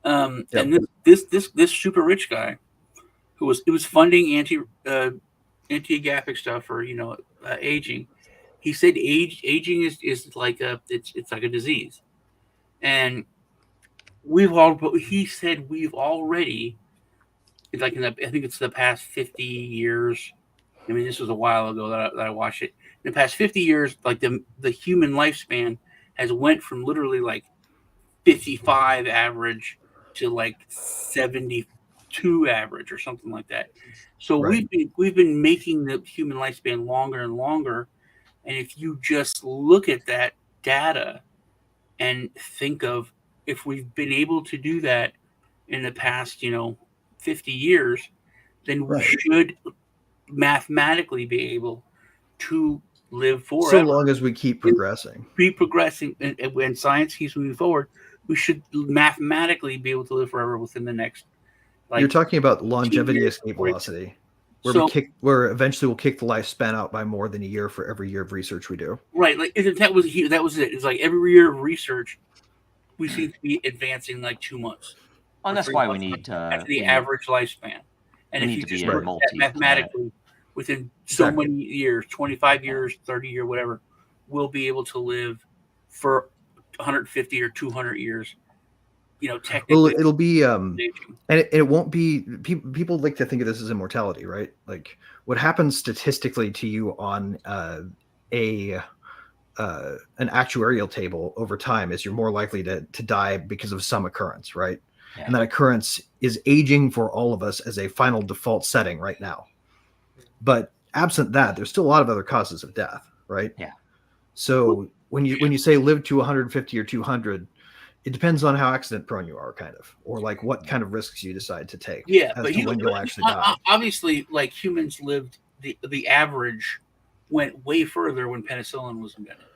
F: And this super rich guy who was funding anti-agaphic stuff or aging. He said aging is like it's like a disease, and he said we've already, like I think it's the past 50 years. I mean, this was a while ago that I watched it. In the past 50 years, like the human lifespan has went from literally like 55 average to like 72 average or something like that. So
C: Right.
F: we've been making the human lifespan longer and longer. And if you just look at that data and think of if we've been able to do that in the past, 50 years, then we should mathematically be able to live forever.
C: So long as we keep progressing.
F: And science keeps moving forward, we should mathematically be able to live forever within the next.
C: You're talking about longevity escape velocity, where eventually we'll kick the lifespan out by more than a year for every year of research we do.
F: Right, like that was it. It's like every year of research, we seem to be advancing like 2 months.
B: And that's why we need
F: the average lifespan. And if you just look at that mathematically, within so many years, 25 years, 30 years, whatever, we'll be able to live for 150 or 200 years. Technically,
C: well, it'll be and it won't be. People like to think of this as immortality, right? Like what happens statistically to you on an actuarial table over time is you're more likely to die because of some occurrence, right? Yeah. And that occurrence is aging for all of us as a final default setting right now. But absent that, there's still a lot of other causes of death, right?
B: Yeah.
C: So when you say live to 150 or 200, it depends on how accident prone you are, kind of, or like what kind of risks you decide to take.
F: Yeah,
C: but when you'll actually die.
F: Obviously, like humans lived, the average went way further when penicillin was invented.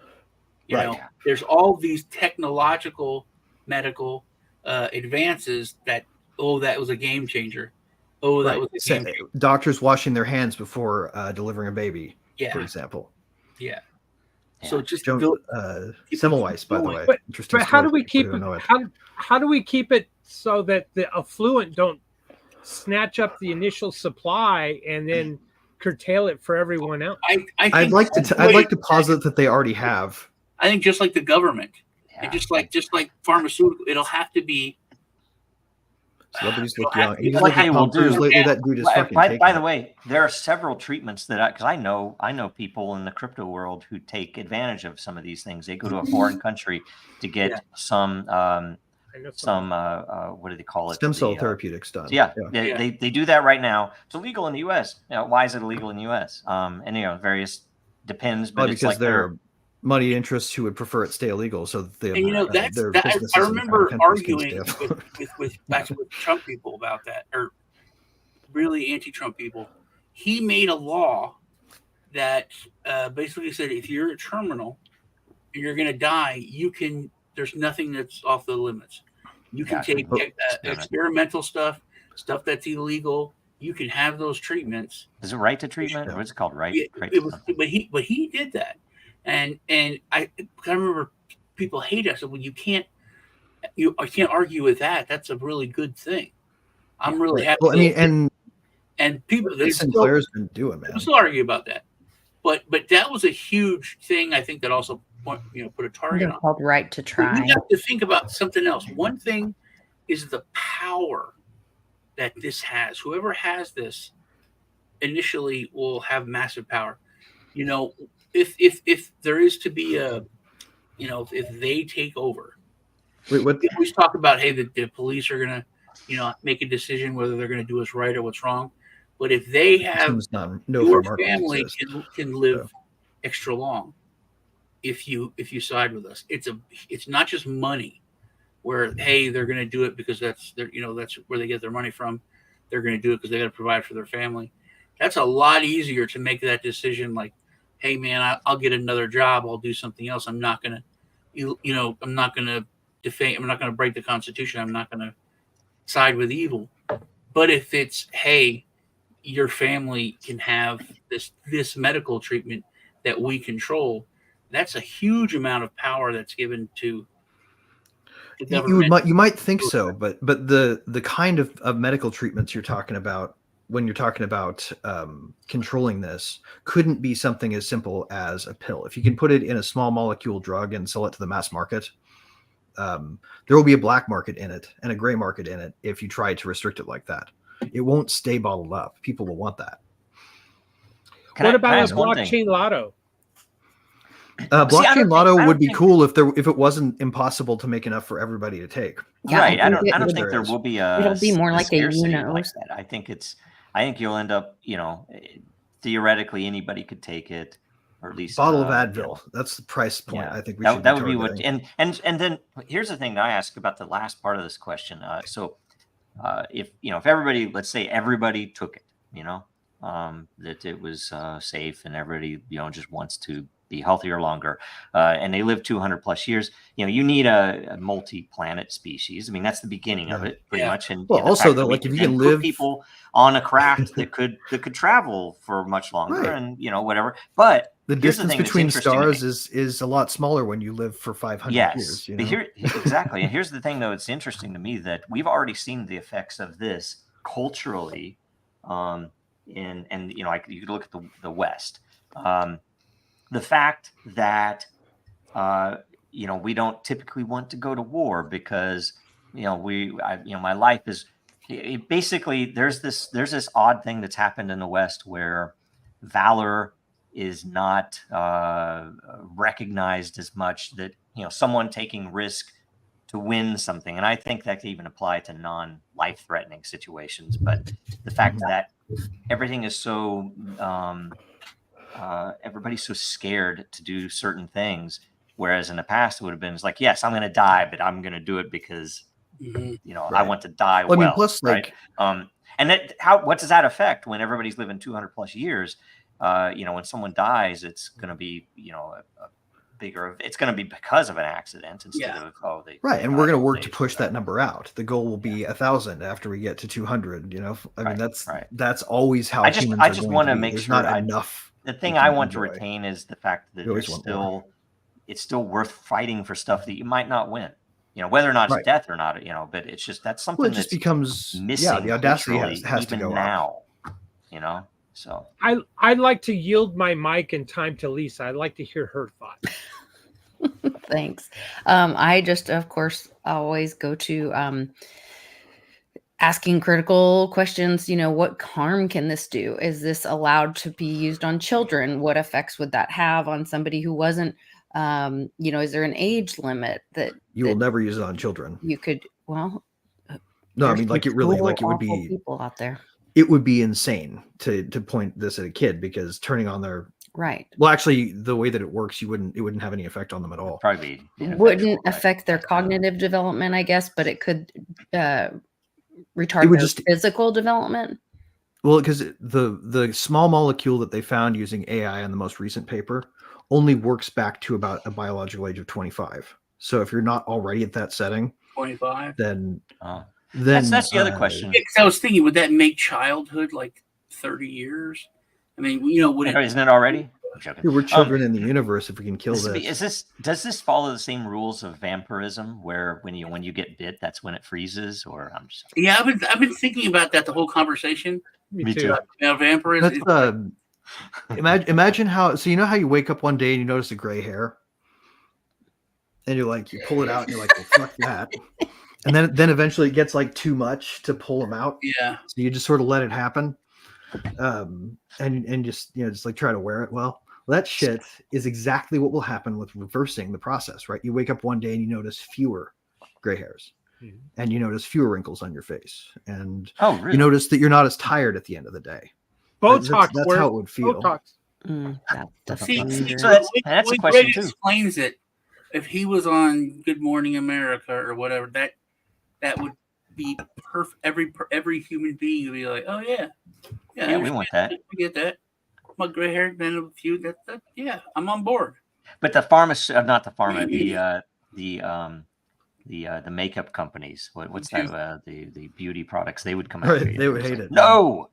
F: You know, there's all these technological, medical advances that that was a game changer. That was a game changer.
C: Doctors washing their hands before delivering a baby, for example.
F: Yeah. So just
C: Semmelweis, by the way.
D: But how do we keep it? How do we keep it so that the affluent don't snatch up the initial supply and then curtail it for everyone else?
C: I'd like to posit that they already have.
F: I think just like the government, and just like pharmaceutical, it'll have to be.
C: Celebrities look young.
B: What they will do.
C: That dude is fucking
B: by the way, there are several treatments that because I know people in the crypto world who take advantage of some of these things. They go to a foreign country to get some what do they call it?
C: Stem cell therapeutics done.
B: They do that right now. It's illegal in the U.S. Why is it illegal in the U.S.? And various depends, but
C: because they're money interests who would prefer it stay illegal, so that
F: And you know,
C: their
F: I
C: businesses in foreign
F: remember
C: countries can stay
F: arguing
C: afloat.
F: with Trump people about that, or really anti-Trump people. He made a law that basically said if you're a terminal and you're going to die, there's nothing that's off the limits. You can take experimental stuff that's illegal. You can have those treatments.
B: Is it right to treatment? What's it called? Right.
F: But he did that, and I remember people hate us. Well, I can't argue with that. That's a really good thing. I'm really happy.
C: Well, I mean,
F: and people
C: Sinclair's been doing, man.
F: People still argue about that, but that was a huge thing. I think that also put a target
E: They're
F: on.
E: called right to try.
F: You have to think about something else. One thing is the power that this has. Whoever has this initially will have massive power. You know, if there is to be if they take over, we always talk about, hey, the police are gonna, make a decision whether they're gonna do us right or what's wrong. But if they have your family can live extra long, if you side with us, it's not just money, where hey, they're gonna do it because that's where they get their money from. They're gonna do it because they got to provide for their family. That's a lot easier to make that decision. Like, hey man, I'll get another job. I'll do something else. I'm not gonna, I'm not gonna defame. I'm not gonna break the Constitution. I'm not gonna side with evil. But if it's, hey, your family can have this medical treatment that we control, that's a huge amount of power that's given to the government.
C: You might think so, but the kind of medical treatments you're talking about when you're talking about controlling this couldn't be something as simple as a pill. If you can put it in a small molecule drug and sell it to the mass market, there will be a black market in it and a gray market in it if you try to restrict it like that. It won't stay bottled up. People will want that.
D: What about a blockchain lotto?
C: Blockchain lotto would be cool if it wasn't impossible to make enough for everybody to take.
B: Yeah, right. I don't think there will be
E: it'll be more like a
B: like that. I think you'll end up, theoretically anybody could take it, or at least
C: bottle of Advil. That's the price point. Yeah, I think
B: that would be what. And then here's the thing that I ask about the last part of this question. If everybody, let's say everybody took it, that it was safe and everybody, just wants to be healthier longer, and they live 200 plus years, you need a multi-planet species. I mean, that's the beginning of it pretty much. And
C: also though, like if you can live
B: people on a craft that could travel for much longer, and whatever. But
C: the distance between stars is a lot smaller when you live for 500 years.
B: Exactly. And here's the thing, though, it's interesting to me that we've already seen the effects of this culturally, you could look at the West. The fact that we don't typically want to go to war because my life is basically there's this odd thing that's happened in the West where valor is not recognized as much, that someone taking risk to win something, and I think that could even apply to non-life threatening situations. But the fact that everything is so everybody's so scared to do certain things, whereas in the past it would have been like, yes, I'm going to die, but I'm going to do it because I want to die well.
C: I mean, plus,
B: right? And what does that affect when everybody's living 200 plus years? When someone dies, it's going to be it's going to be because of an accident instead of
C: right. And we're going to work to push that number out. The goal will be 1,000 after we get to 200. I mean, that's always how
B: I just want to make sure
C: not enough.
B: The thing I want to retain is the fact that it's still worth fighting for stuff that you might not win. Whether or not it's death or not. But it's just that's something that just
C: becomes
B: missing.
C: Yeah, the audacity has to go
B: now.
C: Up.
B: So
D: I'd like to yield my mic and time to Lisa. I'd like to hear her thoughts.
E: Thanks. I just, of course, always go to asking critical questions. What harm can this do? Is this allowed to be used on children? What effects would that have on somebody who wasn't? Is there an age limit that
C: you will never use it on children?
E: You could. Well,
C: no, I mean, like it would be
E: people out there.
C: It would be insane to point this at a kid, because turning on their
E: Right.
C: Well, actually, the way that it works, it wouldn't have any effect on them at all.
B: Probably
E: Wouldn't affect their cognitive development, I guess, but it could retard
C: would
E: their
C: just-
E: physical development.
C: Well, because the small molecule that they found using AI on the most recent paper only works back to about a biological age of 25. So if you're not already at that setting,
F: 25.
C: then
B: that's the other question.
F: Yeah, 'cause I was thinking, would that make childhood like 30 years? I mean, you know,
B: isn't it already? I'm joking.
C: We're children in the universe if we can kill this.
B: Does this follow the same rules of vampirism, where when you get bit, that's when it freezes? Or I'm just
F: Yeah, I've been thinking about that the whole conversation.
B: Me too.
F: Now, vampirism.
C: Imagine how. So you know how you wake up one day and you notice a gray hair, and you pull it out and you're like, well, fuck that. And then eventually it gets like too much to pull them out.
F: Yeah.
C: So you just sort of let it happen, and just just like try to wear it well. That shit is exactly what will happen with reversing the process, right? You wake up one day and you notice fewer gray hairs, and you notice fewer wrinkles on your face, and
B: really?
C: you notice that you're not as tired at the end of the day.
D: Botox.
C: That's how it would feel.
E: That's
F: See,
B: so that's a question
F: Greg
B: too.
F: Explains it. If he was on Good Morning America or whatever, that would be perfect. Every human being would be like, oh yeah,
B: we want that.
F: We get that. My gray haired man of a few. That yeah, I'm on board.
B: But the the makeup companies. What's that? The beauty products. They would come out.
C: Right, they would hate it.
B: No,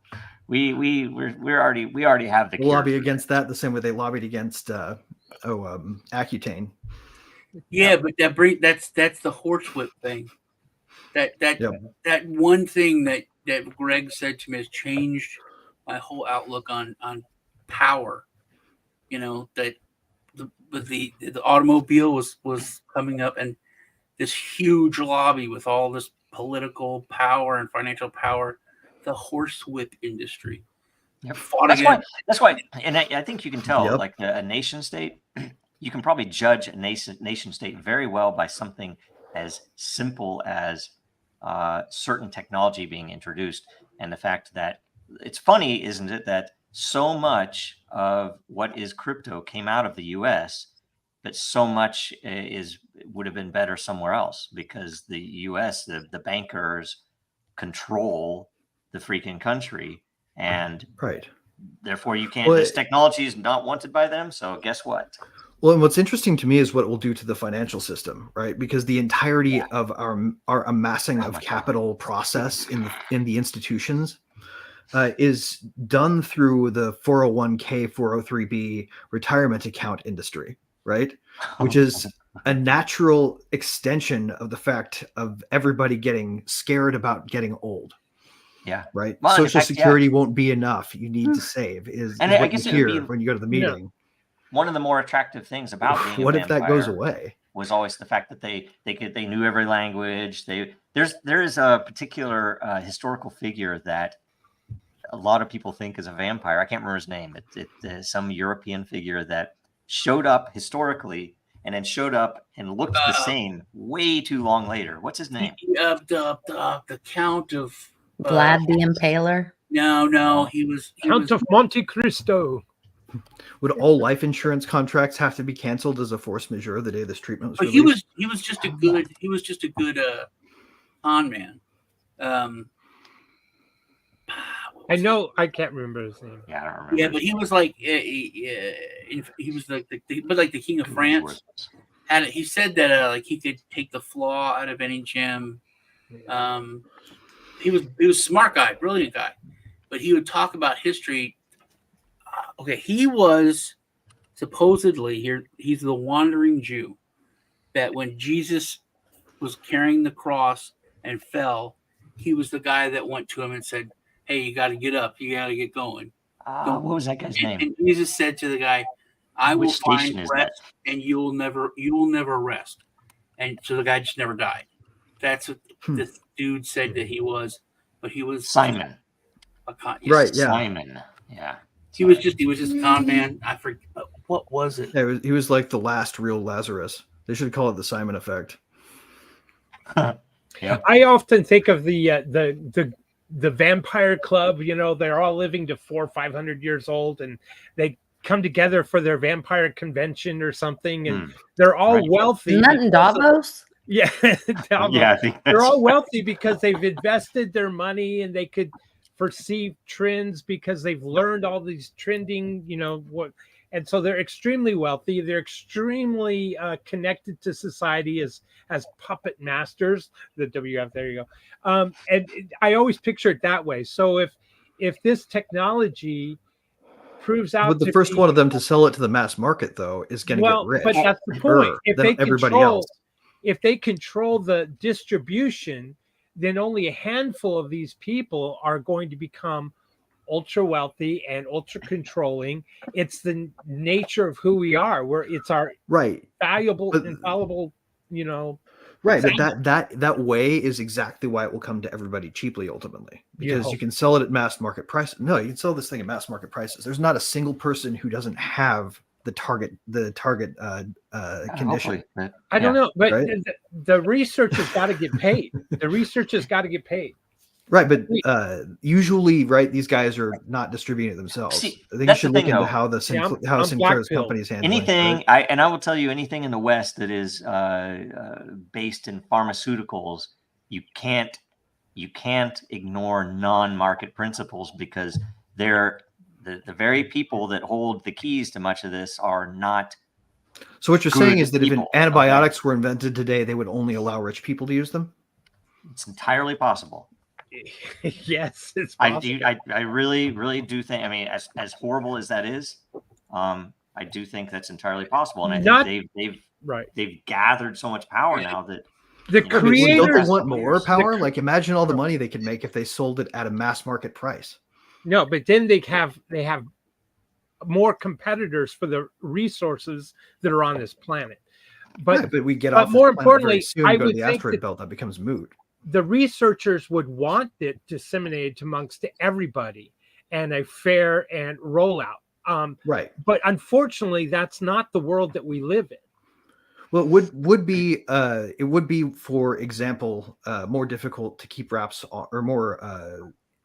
B: we already have the
C: We'll lobby against that the same way they lobbied against Accutane.
F: Yeah, but that's the horsewhip thing. That one thing that Greg said to me has changed my whole outlook on power. You know, that the automobile was coming up, and this huge lobby with all this political power and financial power, the horsewhip industry.
B: That's why, and I think you can tell, like a nation state, you can probably judge a nation state very well by something as simple as certain technology being introduced, and the fact that it's funny, isn't it, that so much of what is crypto came out of the U.S., but so much would have been better somewhere else, because the U.S., the bankers control the freaking country, and therefore you can't. This technology is not wanted by them. So guess what?
C: Well, and what's interesting to me is what it will do to the financial system, right? Because the entirety of our amassing of capital process in the institutions is done through the 401k, 403b retirement account industry, right? Which is a natural extension of the fact of everybody getting scared about getting old.
B: Yeah.
C: Right.
B: Well,
C: Social Security won't be enough. You need to save. Is
B: I
C: what
B: guess
C: you
B: it would
C: hear
B: be,
C: when you go to the meeting.
B: One of the more attractive things about being
C: what
B: a
C: if that goes away?
B: Was always the fact that they knew every language. There is a particular historical figure that a lot of people think is a vampire. I can't remember his name. It's some European figure that showed up historically and then showed up and looked the same way too long later. What's his name?
F: The Count of
E: Vlad the Impaler.
F: No, he was
D: Count of Monte Cristo.
C: Would all life insurance contracts have to be canceled as a force majeure the day this treatment was
F: But
C: released?
F: he was just a good con man.
D: I know, I can't remember his name.
B: Yeah, I don't remember.
F: Yeah, but he was like he was like the king of France. He said that like he could take the flaw out of any gem. He was a smart guy, brilliant guy, but he would talk about history. Okay, he was supposedly here. He's the wandering Jew that when Jesus was carrying the cross and fell, he was the guy that went to him and said, "Hey, you got to get up. You got to get going."
B: What was that guy's name?
F: And Jesus said to the guy, "I will
B: station
F: find
B: is
F: rest, and you will never rest." And so the guy just never died. That's what the dude said that he was, but he was
B: Simon.
C: Right? Yeah.
B: Simon. Yeah.
F: He was just a con man. I forget what was it.
C: Yeah, he was like the last real Lazarus. They should call it the Simon effect.
B: Yeah.
D: I often think of the vampire club. You know, they're all living to 400 or 500 years old, and they come together for their vampire convention or something, and they're all wealthy.
E: Isn't that in Davos?
D: Yeah, Davos.
B: Yeah, I think
D: They're
B: that's
D: all wealthy because they've invested their money and they could foresee trends because they've learned all these trending, and so they're extremely wealthy. They're extremely connected to society as puppet masters. The WF, there you go. I always picture it that way. So if this technology proves out,
C: But the first one of them to sell it to the mass market, though, is going to get rich.
D: But that's the point. If they control the distribution, then only a handful of these people are going to become ultra wealthy and ultra controlling. It's the nature of who we are, where it's our valuable, infallible,
C: Right, but that way is exactly why it will come to everybody cheaply ultimately, because you can sell it at mass market price. No, you can sell this thing at mass market prices. There's not a single person who doesn't have the target condition.
D: I don't know, but the researchers got to get paid. The researchers got to get paid.
C: Right, but usually, these guys are not distributing it themselves. I think you should look into how Sinclair's companies handle
B: anything.
C: Right?
B: And I will tell you, anything in the West that is based in pharmaceuticals, you can't ignore non-market principles, because they're the very people that hold the keys to much of this are not.
C: So what you're saying is that if antibiotics were invented today, they would only allow rich people to use them?
B: It's entirely possible.
D: Yes, it's possible.
B: I really do think. I mean, as horrible as that is, I do think that's entirely possible, and I think they've gathered so much power now that
D: the creators
C: don't they want more power. Like, imagine all the money they could make if they sold it at a mass market price.
D: No, but then they have more competitors for the resources that are on this planet. But
C: we get off.
D: More importantly,
C: I would go to the asteroid belt. That becomes moot.
D: The researchers would want it disseminated amongst everybody and a fair and rollout. But unfortunately, that's not the world that we live in.
C: Well, it would be, for example, more difficult to keep wraps on, or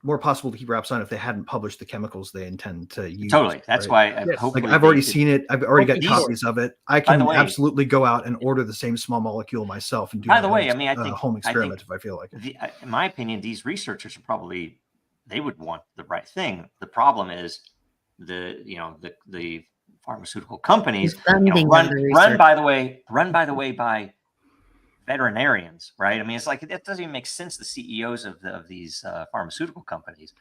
C: more possible to keep wraps on if they hadn't published the chemicals they intend to use.
B: Totally. That's why
C: I've already seen it. I've already got copies of it. I can absolutely go out and order the same small molecule myself and do a home experiment if I feel like it.
B: In my opinion, these researchers are they would want the right thing. The problem is the pharmaceutical companies run by the way by veterinarians, right? I mean, it's like it doesn't even make sense. The CEOs of these pharmaceutical companies,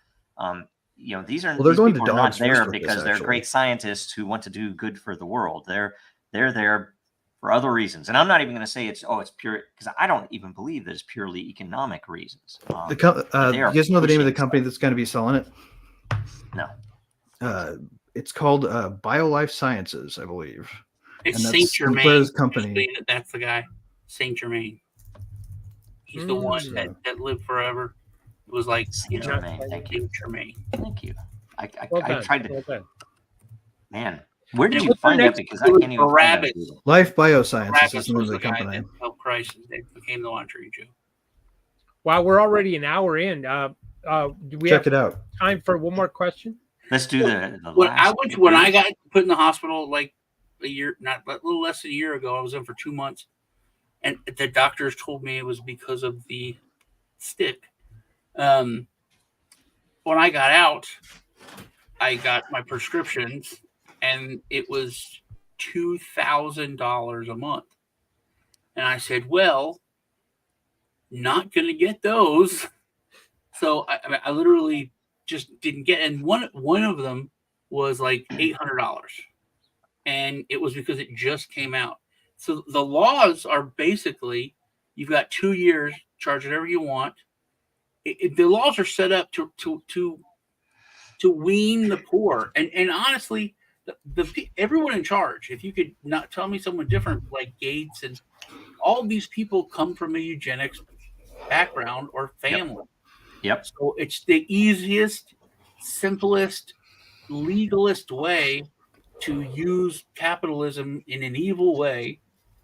B: these are these people are not there because they're great scientists who want to do good for the world. They're there for other reasons, and I'm not even going to say it's pure, because I don't even believe that it's purely economic reasons.
C: You guys know the name of the company that's going to be selling it?
B: No.
C: It's called BioLife Sciences, I believe.
F: It's Saint Germain.
C: Company.
F: That's the guy. Saint Germain. He's the one that lived forever. It was like
B: Saint Germain. Thank you. Thank you. I tried to. Man, where did you find that? Because I can't even find it.
C: Life Biosciences is the name of the company.
F: Help crisis. They became the one treat you.
D: Wow, we're already an hour in. Do we
C: Check
D: have
C: it out.
D: Time for one more question?
B: Let's do the
F: when I got put in the hospital like a little less than a year ago. I was in for 2 months. And the doctors told me it was because of the stick. When I got out, I got my prescriptions, and it was $2,000 a month. And I said, well, not going to get those. So I literally just didn't get it. And one of them was like $800. And it was because it just came out. So the laws are basically, you've got 2 years, charge whatever you want. The laws are set up to wean the poor. And honestly, everyone in charge, if you could not tell me someone different, like Gates, and all these people come from a eugenics background or family.
B: Yep.
F: So it's the easiest, simplest, legalist way to use capitalism in an evil way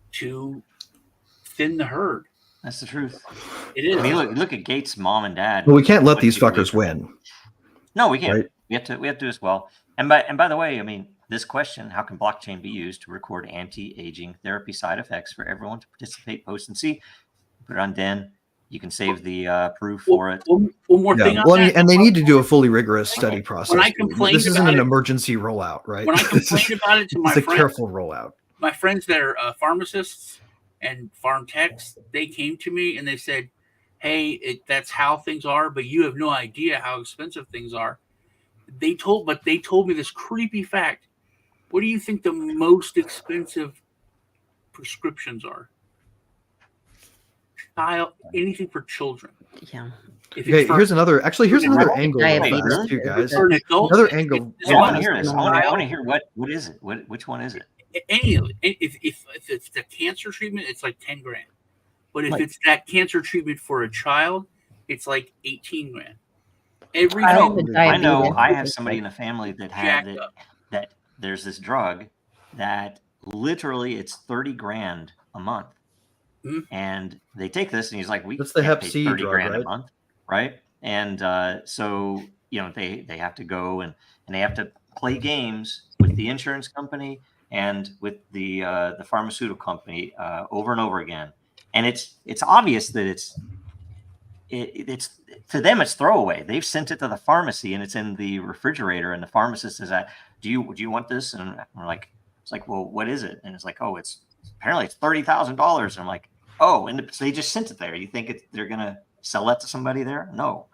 F: to thin the herd.
B: That's the truth.
F: It is.
B: I mean, look at Gates' mom and dad.
C: Well, we can't let these fuckers win.
B: No, we can't.
C: Right?
B: We have to do this well. And by the way, I mean, this question, how can blockchain be used to record anti-aging therapy side effects for everyone to participate, post, and see? Put it on Den. You can save the proof for it.
F: One more thing.
C: Well,
F: On that.
C: and they need to do a fully rigorous study process.
F: When I complained
C: this isn't
F: about
C: an
F: it-
C: emergency rollout, right?
F: When I complained about it to my
C: it's a
F: friends,
C: careful rollout.
F: my friends that are pharmacists and farm techs, they came to me and they said, "Hey, that's how things are, but you have no idea how expensive things are." They told me this creepy fact. What do you think the most expensive prescriptions are? Anything for children.
E: Yeah.
C: Okay, here's another angle of that too, guys. Another angle.
B: I want to hear this. I want to hear what is it? Which one is it?
F: If it's the cancer treatment, it's like 10 grand. But if it's that cancer treatment for a child, it's like 18 grand.
B: I know. I have somebody in the family that had that. There's this drug that literally it's 30 grand a month, and they take this, and he's like, "We
C: That's the
B: can't
C: Hep
B: pay
C: C
B: 30
C: drug,
B: grand
C: right?
B: a month, right?" And so they have to go and they have to play games with the insurance company and with the pharmaceutical company over and over again, and it's obvious that it's to them it's throwaway. They've sent it to the pharmacy and it's in the refrigerator, and the pharmacist is at, do you want this? And we're like, it's like, well, what is it? And it's like, oh, it's apparently it's $30,000. And I'm like, oh, and so they just sent it there. You think they're gonna sell that to somebody there? No,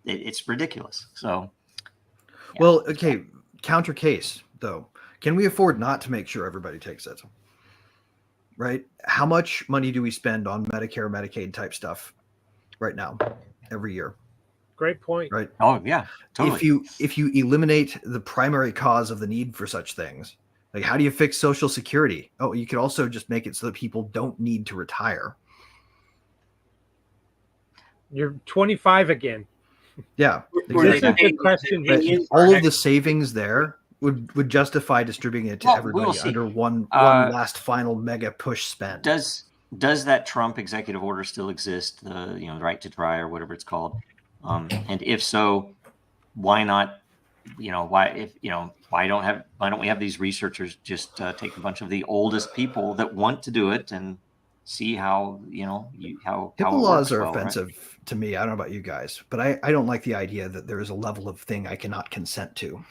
B: it's ridiculous. So yeah.
C: Well, okay, counter case though. Can we afford not to make sure everybody takes it? Right? How much money do we spend on Medicare, Medicaid type stuff right now, every year?
D: Great point.
C: Right.
B: Oh yeah, totally.
C: If you eliminate the primary cause of the need for such things, like how do you fix Social Security? Oh, you could also just make it so that people don't need to retire.
D: You're 25 again.
C: Yeah.
D: This is the question.
C: All of the savings there would justify distributing it to everybody under one last final mega push spend.
B: Does that Trump executive order still exist? The right to try or whatever it's called. And if so, why not? Why don't we have these researchers just take a bunch of the oldest people that want to do it and see how how
C: HIPAA
B: it
C: laws
B: works
C: are
B: well, right?
C: offensive to me. I don't know about you guys, but I don't like the idea that there is a level of thing I cannot consent to.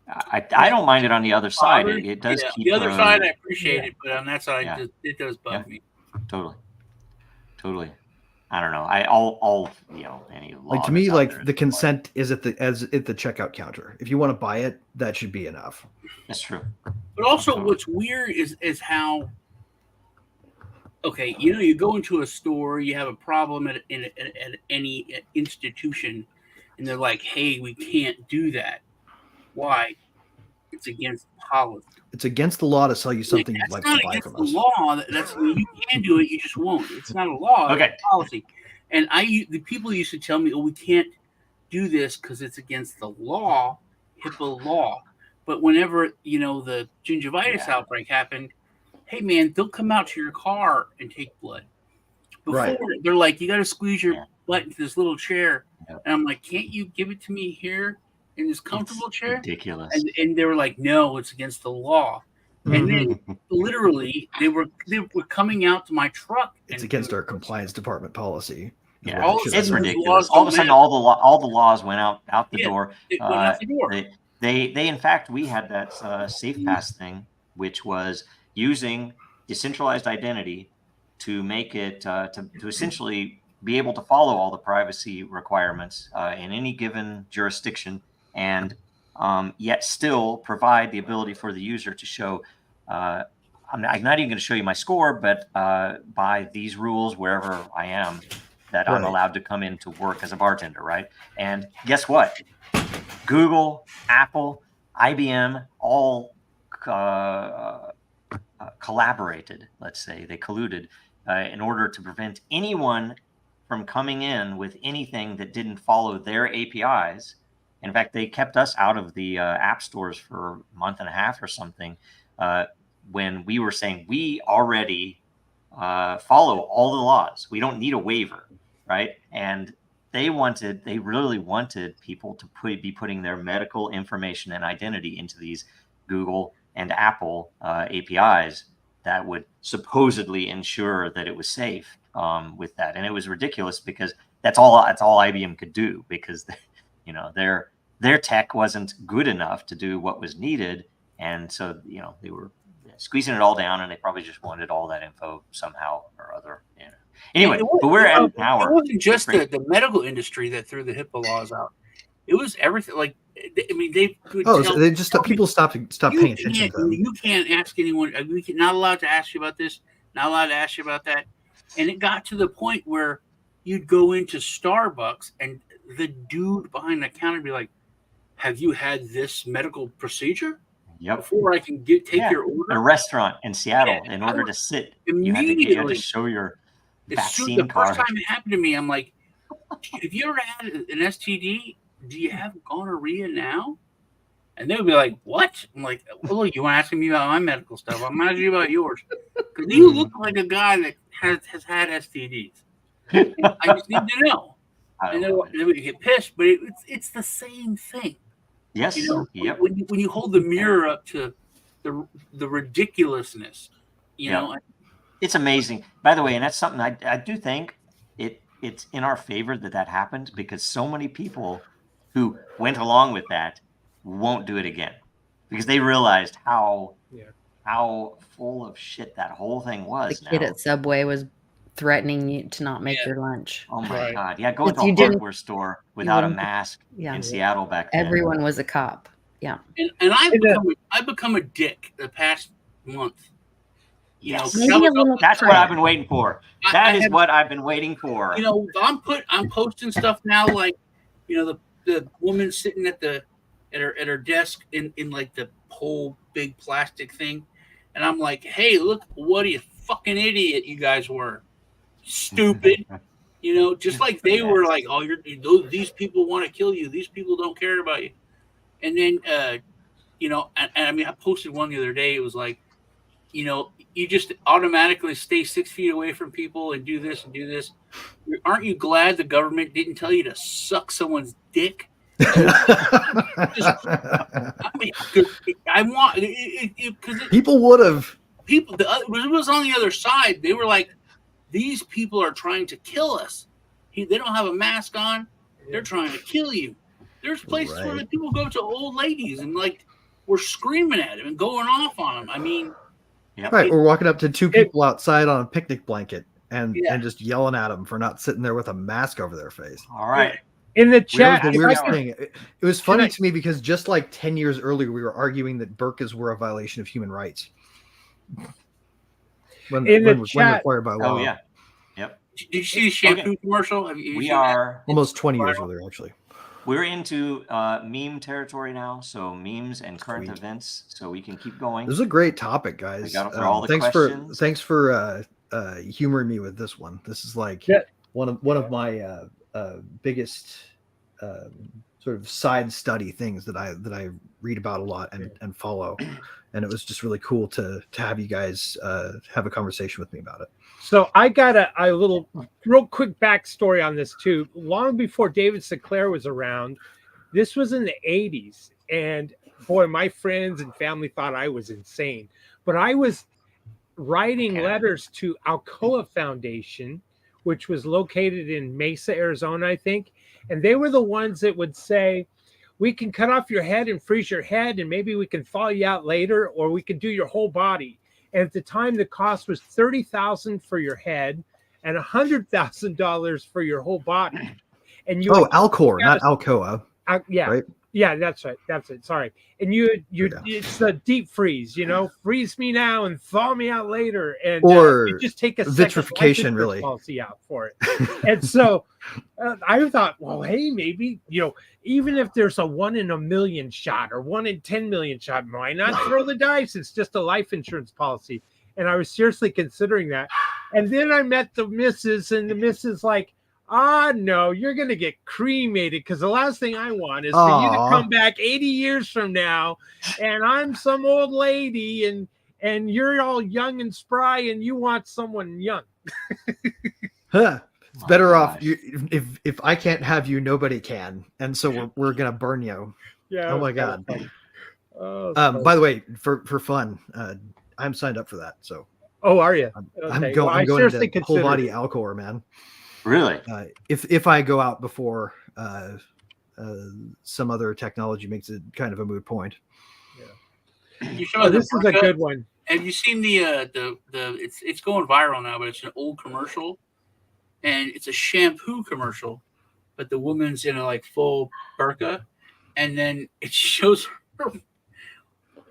B: I don't mind it on the other side. It does keep
F: the other side. I appreciate it, but on that side, it does bug me.
B: Totally. I don't know. All any law
C: Like to me,
B: that's out
C: like
B: there
C: the consent is at the checkout counter. If you want to buy it, that should be enough.
B: That's true.
F: But also, what's weird is how. Okay, you go into a store, you have a problem at any institution, and they're like, "Hey, we can't do that." Why? It's against policy.
C: It's against the law to sell you something you'd like to buy from us.
F: That's not against the law. That's you can do it. You just won't. It's not a law.
B: Okay.
F: It's a policy. And the people used to tell me, "Oh, we can't do this because it's against the law, HIPAA law." But whenever the gingivitis outbreak happened, hey man, they'll come out to your car and take blood. Before they're like, you got to squeeze your butt into this little chair, and I'm like, can't you give it to me here in this comfortable chair?
B: Ridiculous.
F: And they were like, no, it's against the law. And then literally they were coming out to my truck.
C: It's against our compliance department policy.
B: Yeah, it's ridiculous. All of a sudden, all the laws went out the door.
F: It went out the door.
B: They in fact, we had that Safe Pass thing, which was using decentralized identity to make it to essentially be able to follow all the privacy requirements in any given jurisdiction, and yet still provide the ability for the user to show. I'm not even going to show you my score, but by these rules, wherever I am, that I'm allowed to come in to work as a bartender, right? And guess what? Google, Apple, IBM, all collaborated, let's say, they colluded in order to prevent anyone from coming in with anything that didn't follow their APIs. In fact, they kept us out of the app stores for a month and a half or something when we were saying we already follow all the laws. We don't need a waiver, right? And they really wanted people to be putting their medical information and identity into these Google and Apple APIs that would supposedly ensure that it was safe with that. And it was ridiculous because that's all IBM could do, because their tech wasn't good enough to do what was needed. And so, they were squeezing it all down, and they probably just wanted all that info somehow or other. Anyway, but we're at an hour.
F: It wasn't just the medical industry that threw the HIPAA laws out. It was everything. Like, I mean,
C: they just people stopped paying attention to them.
F: You can't ask anyone. We're not allowed to ask you about this. Not allowed to ask you about that. And it got to the point where you'd go into Starbucks and the dude behind the counter would be like, "Have you had this medical procedure?
B: Yep.
F: Before I can take your order."
B: A restaurant in Seattle, in order to sit, you had to show your vaccine
F: the
B: card.
F: first time it happened to me, I'm like, "Have you ever had an STD? Do you have gonorrhea now?" And they would be like, "What?" I'm like, "Well, look, you want to ask me about my medical stuff? I'm asking you about yours, because you look like a guy that has had STDs. I just need to know." And then we get pissed, but it's the same thing.
B: Yes. Yep.
F: When you hold the mirror up to the ridiculousness, you know,
B: it's amazing. By the way, and that's something I do think it's in our favor that happened, because so many people who went along with that won't do it again, because they realized how full of shit that whole thing was.
E: The kid at Subway was threatening you to not make your lunch.
B: Oh my God. Yeah, go into a hardware store without a mask in Seattle back then.
E: Everyone was a cop. Yeah.
F: And I've become a dick the past month.
B: Yes. That's what I've been waiting for. That is what I've been waiting for.
F: You know, I'm posting stuff now, like, you know, the woman sitting at her desk in like the whole big plastic thing, and I'm like, "Hey, look, what a fucking idiot you guys were. Stupid." You know, just like they were like, "Oh, these people want to kill you. These people don't care about you." And then, you know, and I mean, I posted one the other day. It was like, you know, you just automatically stay 6 feet away from people and do this and do this. Aren't you glad the government didn't tell you to suck someone's dick? I mean, I want because
C: people would have.
F: It was on the other side. They were like, "These people are trying to kill us. They don't have a mask on. They're trying to kill you." There's places where people go to old ladies and like we're screaming at them and going off on them. I mean,
C: right? We're walking up to two people outside on a picnic blanket and just yelling at them for not sitting there with a mask over their face.
B: All right.
D: In the chat,
C: the weirdest thing. It was funny to me because just like 10 years earlier, we were arguing that burqas were a violation of human rights. When required by law.
B: Oh yeah. Yep.
F: Did you see the shampoo commercial?
B: We are
C: almost 20 years earlier, actually.
B: We're into meme territory now, so memes and current events, so we can keep going.
C: This is a great topic, guys. Thanks for humoring me with this one. This is like one of my biggest sort of side study things that I read about a lot and follow, and it was just really cool to have you guys have a conversation with me about it.
D: So I got a little real quick backstory on this too. Long before David Sinclair was around, this was in the 80s, and boy, my friends and family thought I was insane, but I was writing letters to Alcoa Foundation, which was located in Mesa, Arizona, I think. And they were the ones that would say, "We can cut off your head and freeze your head, and maybe we can thaw you out later, or we can do your whole body." And at the time, the cost was $30,000 for your head and $100,000 for your whole body. And
C: Alcor, not Alcoa.
D: Right? Yeah, that's right. That's it. Sorry. And it's the deep freeze, you know, freeze me now and thaw me out later. And you just take a
C: vitrification really
D: policy out for it. And so I thought, well, hey, maybe, you know, even if there's a 1 in a million shot or 1 in 10 million shot, why not throw the dice? It's just a life insurance policy. And I was seriously considering that. And then I met the missus, and the missus like, no, you're going to get cremated, because the last thing I want is for you to come back 80 years from now and I'm some old lady and you're all young and spry and you want someone young.
C: It's better off if I can't have you, nobody can. And so we're going to burn you.
D: Yeah.
C: Oh my God.
D: Oh,
C: By the way, for fun, I'm signed up for that. So
D: oh, are you?
C: I'm
D: Okay.
C: going.
D: Well, I
C: I'm going
D: seriously
C: into whole
D: considered
C: body
D: it.
C: Alcor, man.
B: Really?
C: If I go out before some other technology makes it kind of a moot point.
F: You show
D: Oh,
F: the
D: this is a
F: burqa.
D: good one.
F: Have you seen the it's going viral now, but it's an old commercial, and it's a shampoo commercial, but the woman's in a like full burqa, and then it shows her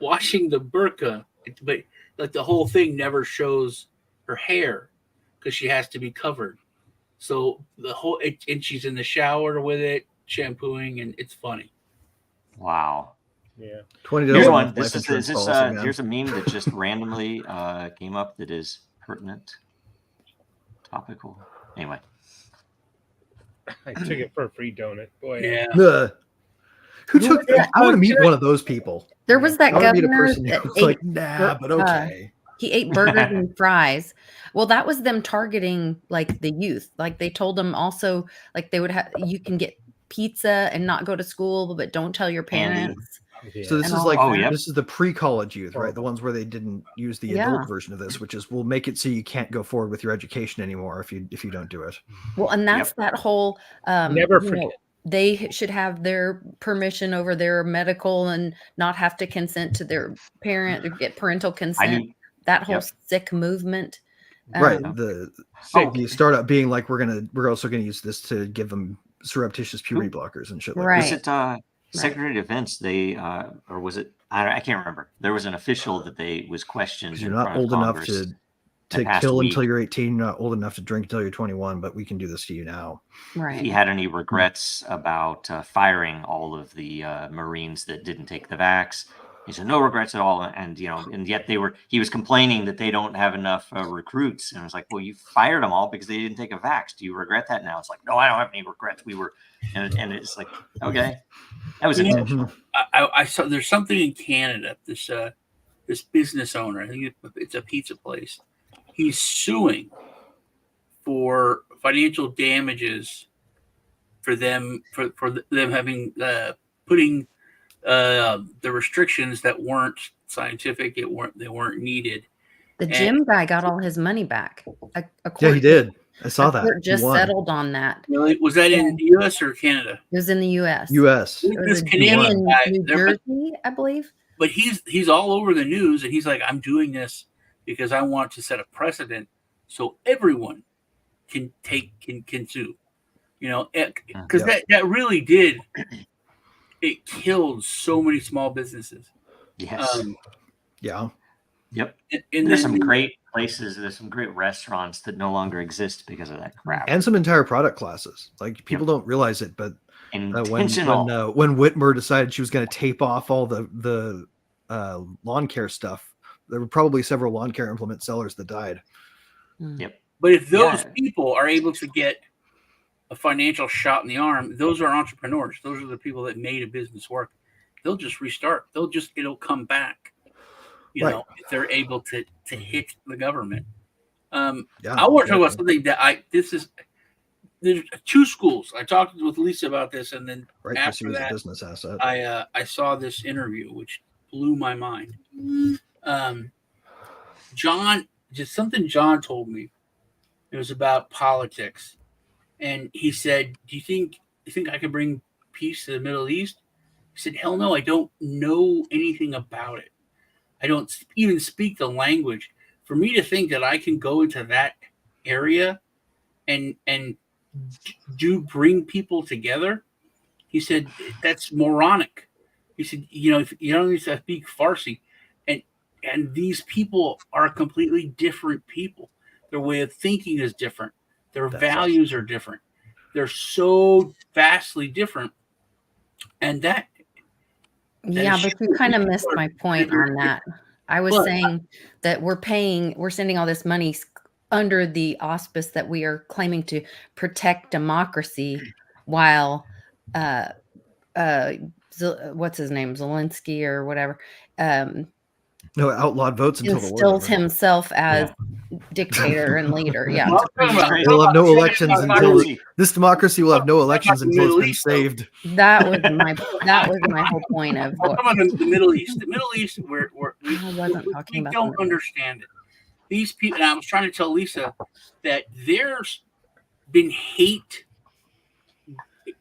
F: washing the burqa, but like the whole thing never shows her hair because she has to be covered. So the whole and she's in the shower with it, shampooing, and it's funny.
B: Wow.
D: Yeah.
C: $20
B: Here's
C: a
B: one.
C: month life
B: This is
C: insurance policy, man.
B: here's a meme that just randomly came up that is pertinent, topical. Anyway,
D: I took it for a free donut. Boy.
F: Yeah.
C: Who took that? I want to meet
D: can I-
C: one of those people.
E: There was that
C: I want to meet a
E: governor
C: person
E: that
C: who's
E: ate
C: like, nah, but okay.
E: he ate burgers and fries. Well, that was them targeting like the youth. Like they told them also like they would have you can get pizza and not go to school, but don't tell your
B: Candy.
E: parents.
C: So this
E: and
C: is
E: all
C: like
B: Oh, yep.
C: this is the pre-college youth, right? The ones where they didn't use the
E: Yeah.
C: adult version of this, which is we'll make it so you can't go forward with your education anymore if you don't do it.
E: Well, and that's that whole
D: Never
E: you know,
D: forget.
E: they should have their permission over their medical and not have to consent to their parent or get parental consent.
B: knew-
E: That whole
B: Yep.
E: sick movement.
C: Right.
E: Um,
C: You start out being like we're also gonna use this to give them surreptitious puberty blockers and shit like
E: Right.
B: Was it Secretary of Defense? They or was it? I can't remember. There was an official that they was questioned.
C: because
B: in
C: you're not
B: front of
C: old enough
B: Congress
C: to
B: the past
C: kill
B: week.
C: until you're 18, you're not old enough to drink until you're 21, but we can do this to you now.
E: Right.
B: He had any regrets about firing all of the Marines that didn't take the vax. He said no regrets at all, and and yet he was complaining that they don't have enough recruits, and I was like, well, you fired them all because they didn't take a vax. Do you regret that now? It's like, no, I don't have any regrets. We were, and it's like, okay, that was intentional.
F: I saw there's something in Canada. This business owner, I think it's a pizza place. He's suing for financial damages for them having putting the restrictions that weren't scientific. They weren't needed.
E: The gym guy got all his money back. A
C: Yeah,
E: court-
C: he did. I saw
E: a
C: that.
E: court
C: He
E: just
C: won.
E: settled on that.
F: Really? Was that in the U.S. or Canada?
E: It was in the U.S.
C: U.S.
E: It was
F: This
E: a gym
F: Canadian
E: in
F: guy,
E: New Jersey, I believe.
F: But he's all over the news, and he's like, I'm doing this because I want to set a precedent so everyone can sue. Because that really did. It killed so many small businesses.
B: Yes.
C: Yeah.
B: Yep.
F: And
B: there's
F: then-
B: some great places. There's some great restaurants that no longer exist because of that crap.
C: And some entire product classes. Like people don't realize it, but
B: Intentional.
C: when Whitmer decided she was going to tape off all the lawn care stuff, there were probably several lawn care implement sellers that died.
B: Yep.
F: But if those people are able to get a financial shot in the arm, those are entrepreneurs. Those are the people that made a business work. They'll just restart. It'll come back. If they're able to hit the government. I want to talk about something that there's two schools. I talked with Lisa about this, and then after that,
C: a business asset.
F: I saw this interview which blew my mind. John told me. It was about politics, and he said, "Do you think I could bring peace to the Middle East?" He said, "Hell no, I don't know anything about it. I don't even speak the language. For me to think that I can go into that area and bring people together," he said, "that's moronic." He said, if you don't need to speak Farsi, and these people are completely different people. Their way of thinking is different. Their values are different. They're so vastly different, and that
E: Yeah, but you kind of missed my point on that. I was saying that we're sending all this money under the auspice that we are claiming to protect democracy, while what's his name, Zelensky or whatever,
C: No, outlawed votes until the war.
E: instills himself as dictator and leader. Yeah.
F: Well, I'm talking about-
C: We'll have no
F: I'm
C: elections
F: talking about
C: until
B: Crazy.
C: this democracy will have no elections
F: about the
C: until it's
F: Middle
C: been
F: East, though.
C: saved.
E: That was my whole point of
F: I'm
E: what
F: talking about the Middle East. The Middle East, where we,
E: I wasn't talking
F: we
E: about.
F: don't understand it. These people, and I was trying to tell Lisa that there's been hate,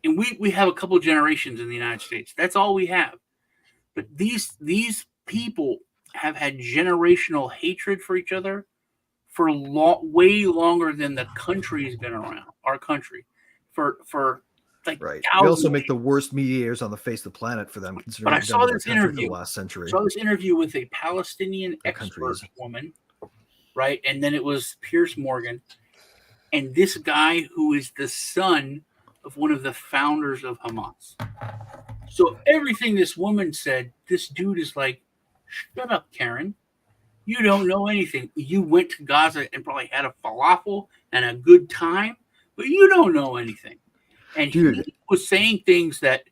F: and we have a couple generations in the United States. That's all we have. But these people have had generational hatred for each other for way longer than the country's been around. Our country, for like
C: Right. We
F: thousands.
C: also make the worst mediators on the face of the planet for them, considering
F: But I
C: what they've
F: saw
C: done to
F: this
C: their country for
F: interview.
C: the last century.
F: Saw this interview with a Palestinian
C: Their country
F: expert
C: is.
F: woman, right? And then it was Piers Morgan, and this guy who is the son of one of the founders of Hamas. So everything this woman said, this dude is like, "Shut up, Karen. You don't know anything. You went to Gaza and probably had a falafel and a good time, but you don't know anything." And
C: Dude.
F: he was saying things that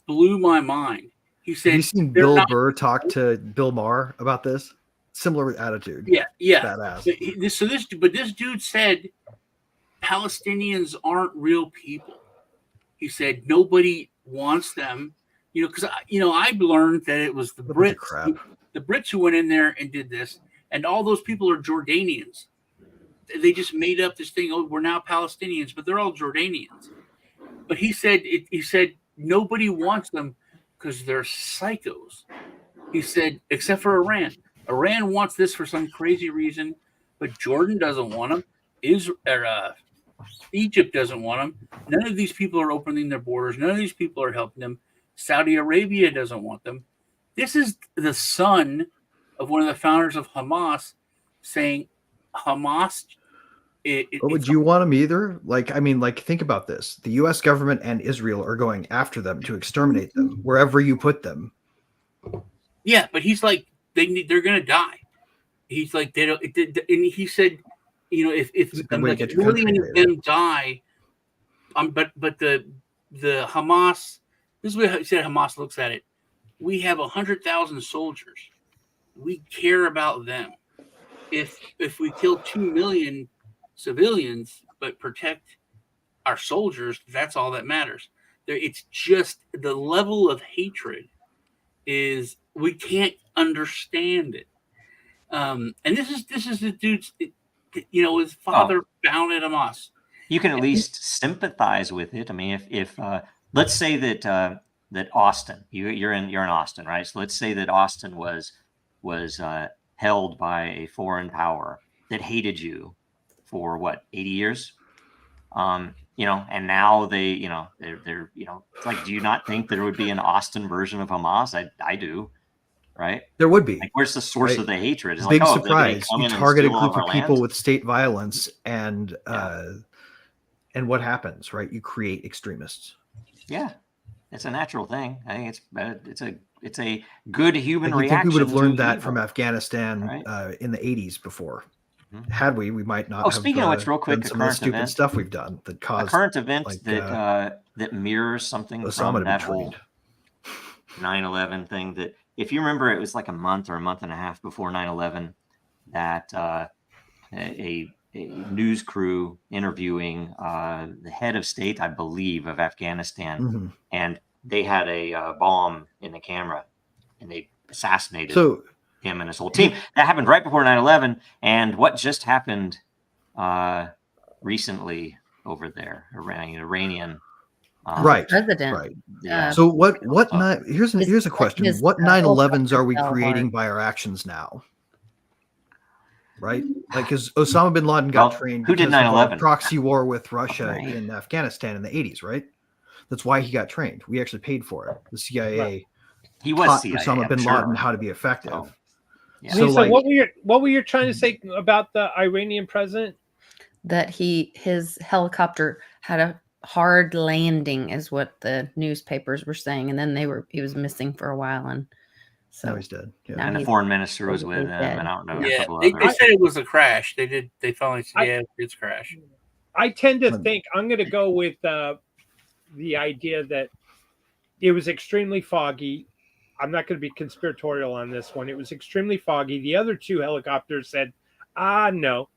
F: blew my mind. He said,
C: Have you seen
F: "They're
C: Bill
F: not-"
C: Burr talk to Bill Maher about this? Similar attitude.
F: Yeah.
C: Badass.
F: But this dude said Palestinians aren't real people. He said nobody wants them, because I've learned that it was the
C: What a bunch of
F: Brits,
C: crap.
F: the Brits who went in there and did this, and all those people are Jordanians. They just made up this thing. Oh, we're now Palestinians, but they're all Jordanians. But he said nobody wants them because they're psychos. He said, except for Iran. Iran wants this for some crazy reason, but Jordan doesn't want them. Egypt doesn't want them. None of these people are opening their borders. None of these people are helping them. Saudi Arabia doesn't want them. This is the son of one of the founders of Hamas saying Hamas.
C: But would you want them either? Think about this. The U.S. government and Israel are going after them to exterminate them wherever you put them.
F: Yeah, but he's like, they're going to die. He's like, they don't. And he said, if
C: It's a good way to
F: like
C: get your country
F: 1 million of
C: invaded.
F: them die, but the Hamas, this is what he said. Hamas looks at it. We have 100,000 soldiers. We care about them. If we kill 2 million civilians but protect our soldiers, that's all that matters. It's just the level of hatred is, we can't understand it. And this is the dude's, his father founded Hamas.
B: You can at least sympathize with it. I mean, if let's say that Austin, you're in Austin, right? So let's say that Austin was held by a foreign power that hated you for what, 80 years? And now they're it's like, do you not think there would be an Austin version of Hamas? I do, right?
C: There would be.
B: Like, where's the source
C: Right.
B: of the hatred? It's
C: Big
B: like, they're gonna
C: surprise.
B: come
C: You
B: in and
C: target a
B: steal all
C: group
B: of our
C: of people
B: land?
C: with state violence and what happens, right? You create extremists.
B: Yeah, it's a natural thing. I think it's a good human
C: I think
B: reaction.
C: we would have learned
B: to
C: that
B: evil.
C: from Afghanistan
B: Right.
C: in the 80s before.
B: Mhm.
C: Had we might not
B: Oh,
C: have
B: speaking of which, real quick,
C: done
B: a
C: some of the
B: current
C: stupid
B: event.
C: stuff we've done that
B: A
C: caused
B: current event
C: like,
B: that mirrors something
C: Osama
B: from
C: to be
B: that whole
C: trained.
B: 9/11 thing. That, if you remember, it was like a month or a month and a half before 9/11 that a news crew interviewing the head of state, I believe, of Afghanistan,
C: Mhm.
B: and they had a bomb in the camera, and they assassinated
C: So
B: him and his whole team. That happened right before 9/11. And what just happened recently over there, Iranian
C: right,
E: president.
C: right.
B: Yeah.
C: So what
B: So-
C: here's a question.
E: his
C: What 9/11s are we
E: helicopter fell
C: creating
E: hard.
C: by our actions now? Right? Like, because Osama bin Laden got
B: Well,
C: trained
B: who did
C: because of our
B: 9/11?
C: proxy war with Russia
E: Right.
C: in Afghanistan in the 80s, right? That's why he got trained. We actually paid for it. The CIA
B: He was
C: taught
B: CIA,
C: Osama
B: I'm
C: bin
B: sure.
C: Laden how to be effective.
B: So, yeah.
C: So,
D: Lisa,
C: like-
D: what were you trying to say about the Iranian president?
E: That his helicopter had a hard landing, is what the newspapers were saying, and then he was missing for a while, and
C: Now
E: so
C: he's dead. Yeah.
E: now
B: And the
E: he's
B: foreign minister was with
E: supposedly
B: him,
E: dead.
B: and I don't know, a
F: Yeah,
B: couple
F: they
B: others.
F: said it was a crash. They finally said,
D: I-
F: yeah, it's a crash.
D: I tend to
C: Let me-
D: think I'm going to go with the idea that it was extremely foggy. I'm not going to be conspiratorial on this one. It was extremely foggy. The other two helicopters said, no.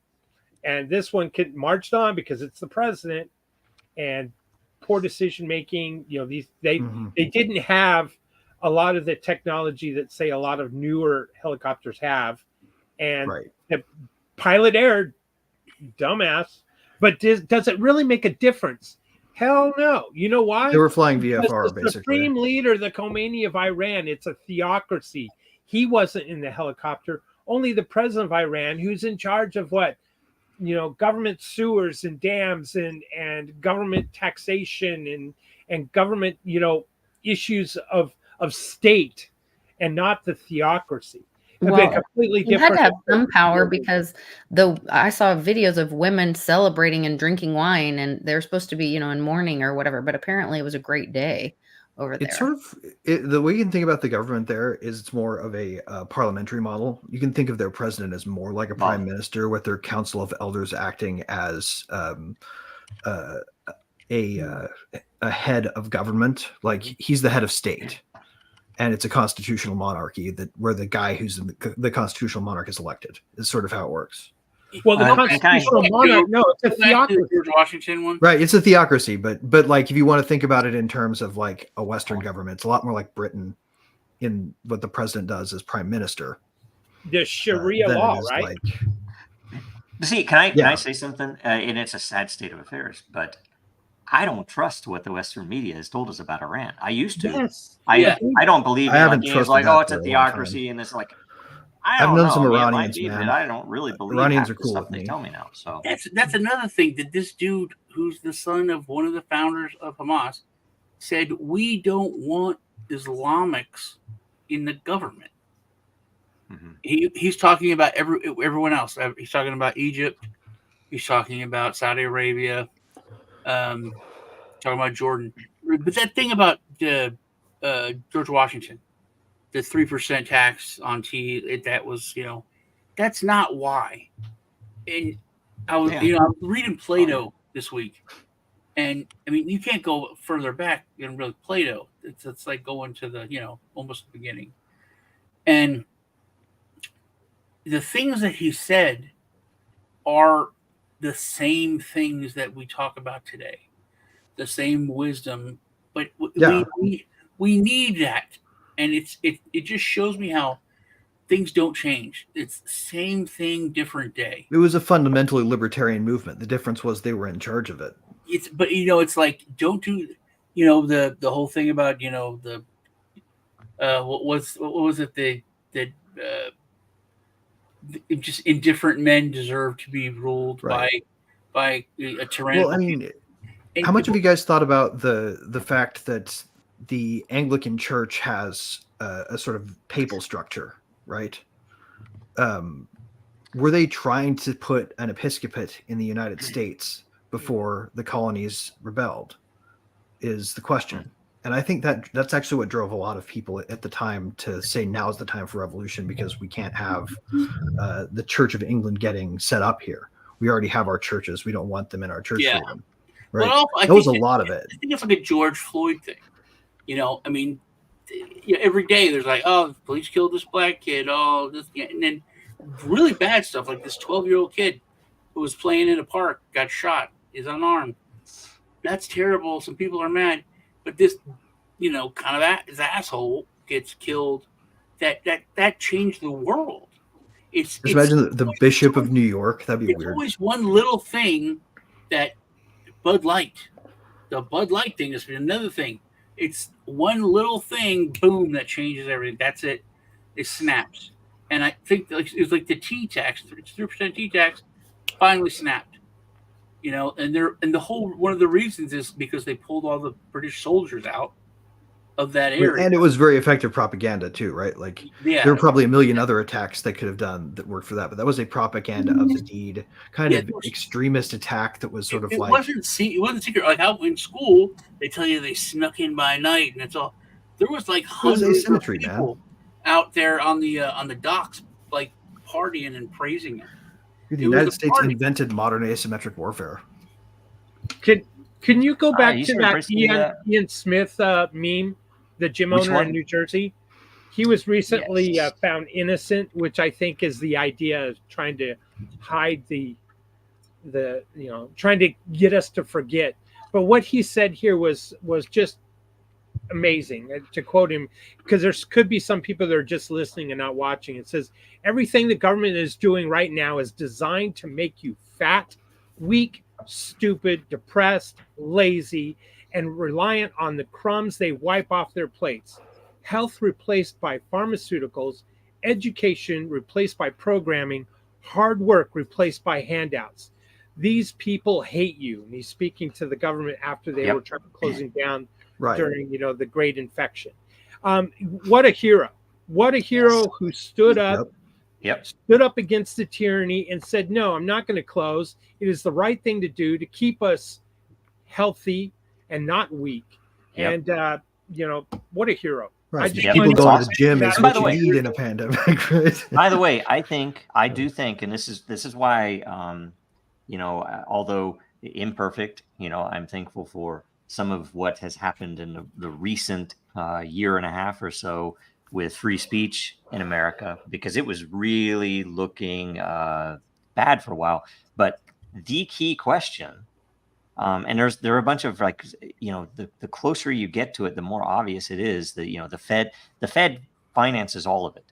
D: And this one marched on because it's the president, and poor decision making. They didn't have a lot of the technology that, say, a lot of newer helicopters have. And the pilot erred, dumbass. But does it really make a difference? Hell no. You know why?
C: They were flying
D: Because
C: VFR,
D: the
C: basically.
D: supreme leader, the Khomeini of Iran, it's a theocracy. He wasn't in the helicopter. Only the president of Iran, who's in charge of what? Government sewers and dams and government taxation and government, issues of state, and not the theocracy.
E: Well,
D: completely
E: you had
D: different.
E: to have some power because I saw videos of women celebrating and drinking wine, and they're supposed to be, in mourning or whatever. But apparently, it was a great day over there.
C: It's sort of the way you can think about the government there is it's more of a parliamentary model. You can think of their president as more like a prime minister, with their council of elders acting as a head of government. Like he's the head of state. And it's a constitutional monarchy where the guy who's the constitutional monarch is elected. Is sort of how it works.
D: Well, the constitutional monarch, no, it's a theocracy.
F: George Washington one,
C: right? It's a theocracy, but like if you want to think about it in terms of like a Western government, it's a lot more like Britain in what the president does as prime minister.
D: The Sharia law, right?
C: Like,
B: see, can I say something? And it's a sad state of affairs, but I don't trust what the Western media has told us about Iran. I used to.
D: Yes.
B: I don't believe
C: I haven't
B: it's
C: trusted
B: like,
C: that
B: it's
C: for
B: a
C: a long
B: theocracy, and it's like
C: I've known some
B: It might
C: Iranians,
B: be,
C: man.
B: but I don't really believe
C: Iranians
B: half
C: are
B: the
C: cool
B: stuff
C: with
B: they
C: me.
B: tell me now. So
F: that's another thing that this dude, who's the son of one of the founders of Hamas, said we don't want Islamics in the government. He's talking about everyone else. He's talking about Egypt. He's talking about Saudi Arabia. Talking about Jordan. But that thing about George Washington, the 3% tax on tea, that was, that's not why. And I was, I was reading Plato this week, and I mean, you can't go further back than really Plato. It's like going to the, almost the beginning. And the things that he said are the same things that we talk about today, the same wisdom, but we need that. And it just shows me how things don't change. It's the same thing, different day.
C: it was a fundamentally libertarian movement. The difference was they were in charge of it.
F: It's like, don't do, the whole thing about, the what was it, just indifferent men deserve to be ruled by a tyrannical.
C: Well, I mean, how much have you guys thought about the fact that the Anglican Church has a sort of papal structure, right? Were they trying to put an episcopate in the United States before the colonies rebelled? Is the question. And I think that's actually what drove a lot of people at the time to say now's the time for revolution, because we can't have the Church of England getting set up here. We already have our churches. We don't want them in our church freedom. Right?
F: Well,
C: that was a lot of it.
F: I think it's like a George Floyd thing. I mean, every day there's like, the police killed this black kid. Oh, this, and then really bad stuff like this 12-year-old kid who was playing in a park got shot, is unarmed. That's terrible. Some people are mad. But this, kind of this asshole gets killed. That changed the world.
C: Just imagine the Bishop of New York. That'd be weird.
F: It's always one little thing that Bud Light. The Bud Light thing is another thing. It's one little thing, boom, that changes everything. That's it. It snaps. And I think it was like the tea tax. It's 3% tea tax. Finally snapped. And the whole one of the reasons is because they pulled all the British soldiers out of that area, and
C: it was very effective propaganda too, right? Like, there were probably a million other attacks they could have done that worked for that, but that was a propaganda of the deed, kind of extremist attack that was sort of like
F: it wasn't secret. Like out in school, they tell you they snuck in by night, and it's all. There was like hundreds of people out there on the docks, like partying and praising it.
C: The United States invented modern asymmetric warfare.
D: Can you go back to that Ian Smith meme, the gym owner in New Jersey? He was recently
B: Yes.
D: found innocent, which I think is the idea of trying to hide the trying to get us to forget. But what he said here was just amazing. To quote him, because there could be some people that are just listening and not watching. It says everything the government is doing right now is designed to make you fat, weak, stupid, depressed, lazy, and reliant on the crumbs they wipe off their plates. Health replaced by pharmaceuticals, education replaced by programming, hard work replaced by handouts. These people hate you. And he's speaking to the government after they
B: Yep.
D: were trying closing down
C: Right.
D: during the great infection. What a hero. What a hero who stood up,
B: Yep.
D: stood up against the tyranny and said, no, I'm not going to close. It is the right thing to do to keep us healthy and not weak.
B: Yep.
D: And what a hero.
C: Right.
D: I just
B: Yeah.
C: People
D: find
C: going
D: it
C: to the gym is
B: And by
C: what
B: the
C: you
B: way-
C: need in a pandemic, right?
B: By the way, I do think, and this is why, although imperfect, I'm thankful for some of what has happened in the recent year and a half or so with free speech in America, because it was really looking bad for a while. But the key question, and there are a bunch of the closer you get to it, the more obvious it is that the Fed finances all of it.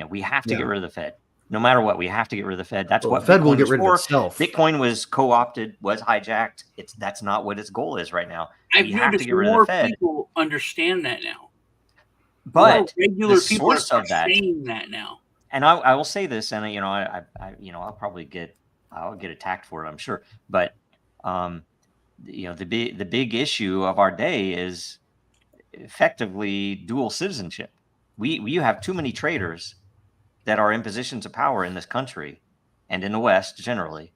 B: We have to get rid of the Fed. No matter what, we have to get rid of the Fed. That's
C: Well,
B: what
C: the Fed will
B: Bitcoin
C: get
B: was
C: rid of
B: for.
C: itself.
B: Bitcoin was co-opted, was hijacked. That's not what its goal is right now.
F: I've
B: We have to
F: noticed
B: get rid of
F: more
B: the Fed.
F: people understand that now.
B: But
F: More regular
B: the
F: people
B: source
F: are
B: of that,
F: saying that now.
B: and I will say this, and I'll probably get attacked for it, I'm sure. But the big issue of our day is effectively dual citizenship. You have too many traitors that are in positions of power in this country and in the West generally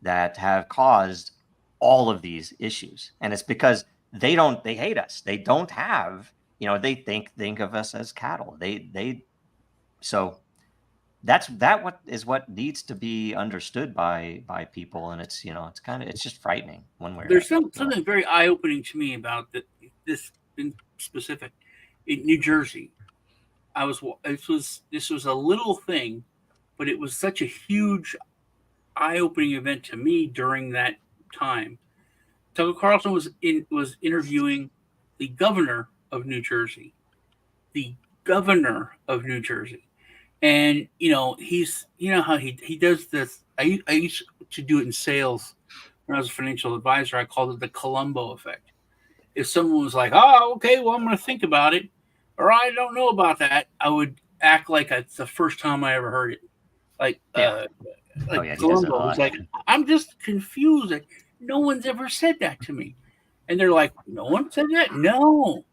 B: that have caused all of these issues. And it's because they hate us. They don't have, they think of us as cattle. So what needs to be understood by people. And it's, it's just frightening one way or
F: There's
B: another.
F: something very eye-opening to me about this in specific. In New Jersey, this was a little thing, but it was such a huge eye-opening event to me during that time. Tucker Carlson was interviewing the governor of New Jersey. The governor of New Jersey. And he's how he does this. I used to do it in sales when I was a financial advisor. I called it the Columbo effect. If someone was like, "Oh, okay, well, I'm going to think about it," or "I don't know about that," I would act like it's the first time I ever heard it. Like,
B: he does it a
F: Columbo
B: lot.
F: was like, "I'm just confused. Like, no one's ever said that to me," and they're like, "No one said that? No,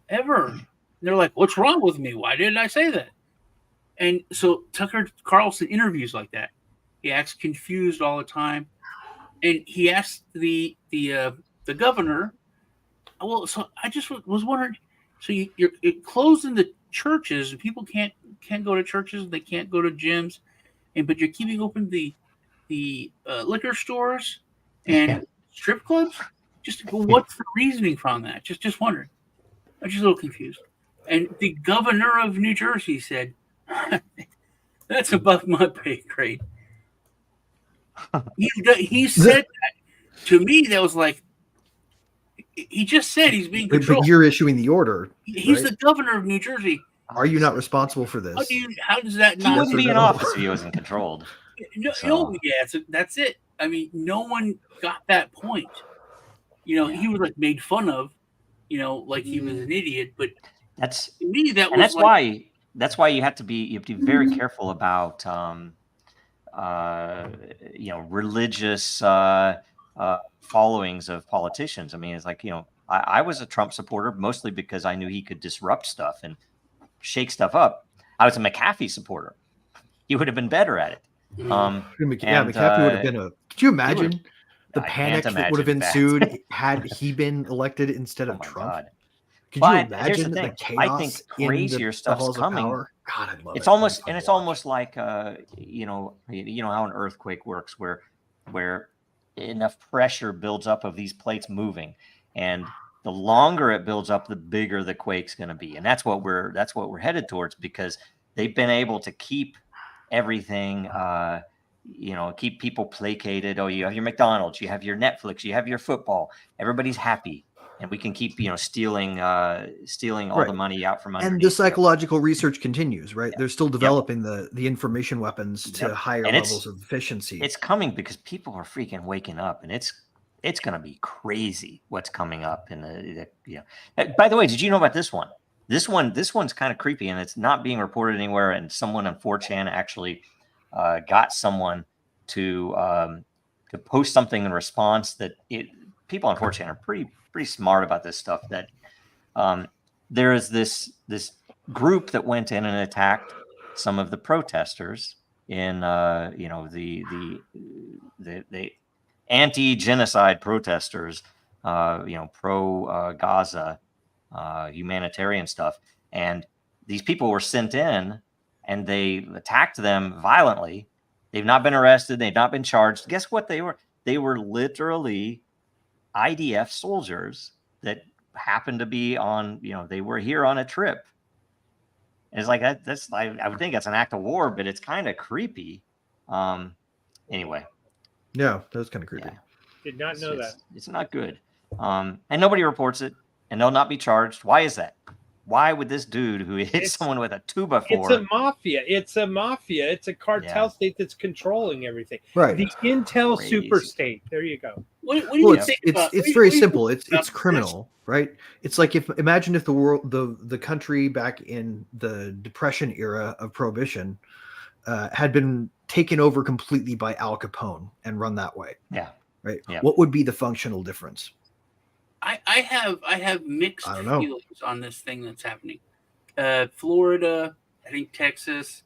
F: ever." And they're like, "What's wrong with me? Why didn't I say that?" And so Tucker Carlson interviews like that. He acts confused all the time, and he asked the governor, "Well, so I just was wondering. So you're closing the churches, and people can't go to churches, they can't go to gyms, but you're keeping open the liquor stores and strip clubs. Just what's the reasoning from that? Just wondering. I'm just a little confused." And the governor of New Jersey said, "That's above my pay grade." He said that to me. That was like, he just said he's being controlled.
C: But you're issuing the order.
F: He's
C: right?
F: the governor of New Jersey.
C: Are you not responsible for this?
F: How does that
B: He
F: not?
B: wouldn't be in office if he wasn't controlled.
F: No, that's it. I mean, no one got that point. He was like made fun of, like he was an idiot. But
B: That's
F: to me,
B: that's why you have to be very careful about religious followings of politicians. I mean, it's like, I was a Trump supporter mostly because I knew he could disrupt stuff and shake stuff up. I was a McAfee supporter. He would have been better at it.
C: McAfee would have been could you imagine the panic that would have ensued had he been elected instead of Trump?
B: God.
C: Could
B: But
C: you
B: here's
C: imagine
B: the
C: the
B: thing.
C: chaos?
B: I think crazier stuff's coming.
C: God, I love
B: It's
C: it.
B: almost like how an earthquake works, where enough pressure builds up of these plates moving, and the longer it builds up, the bigger the quake's going to be, and that's what we're headed towards, because they've been able to keep everything, keep people placated. Oh, you have your McDonald's, you have your Netflix, you have your football. Everybody's happy, and we can keep stealing all the money out from underneath.
C: And the psychological research continues, right? They're still developing the information weapons to higher levels of efficiency.
B: It's coming because people are freaking waking up, and it's going to be crazy what's coming up in By the way, did you know about this one? This one's kind of creepy, and it's not being reported anywhere. And someone on 4chan actually got someone to post something in response that people on 4chan are pretty smart about this stuff. That there is this group that went in and attacked some of the protesters in the anti-genocide protesters, pro Gaza, humanitarian stuff. And these people were sent in and they attacked them violently. They've not been arrested. They've not been charged. Guess what they were? They were literally IDF soldiers that happened to be on, they were here on a trip. And it's like, I would think that's an act of war, but it's kind of creepy. Anyway.
C: Yeah, that was kind of creepy.
D: Yeah. Did not know that.
B: It's not good. And nobody reports it, and they'll not be charged. Why is that? Why would this dude who hit someone with a 2x4?
D: It's a mafia. It's a cartel state that's controlling everything.
C: Right.
D: The intel super state. There you go.
F: What do you think
C: it's very simple. It's criminal, right? It's like imagine if the world, the country back in the Depression era of Prohibition had been taken over completely by Al Capone and run that way.
B: Yeah.
C: Right.
B: Yeah.
C: What would be the functional difference?
F: I have mixed feelings on this thing that's happening. Florida, I think Texas,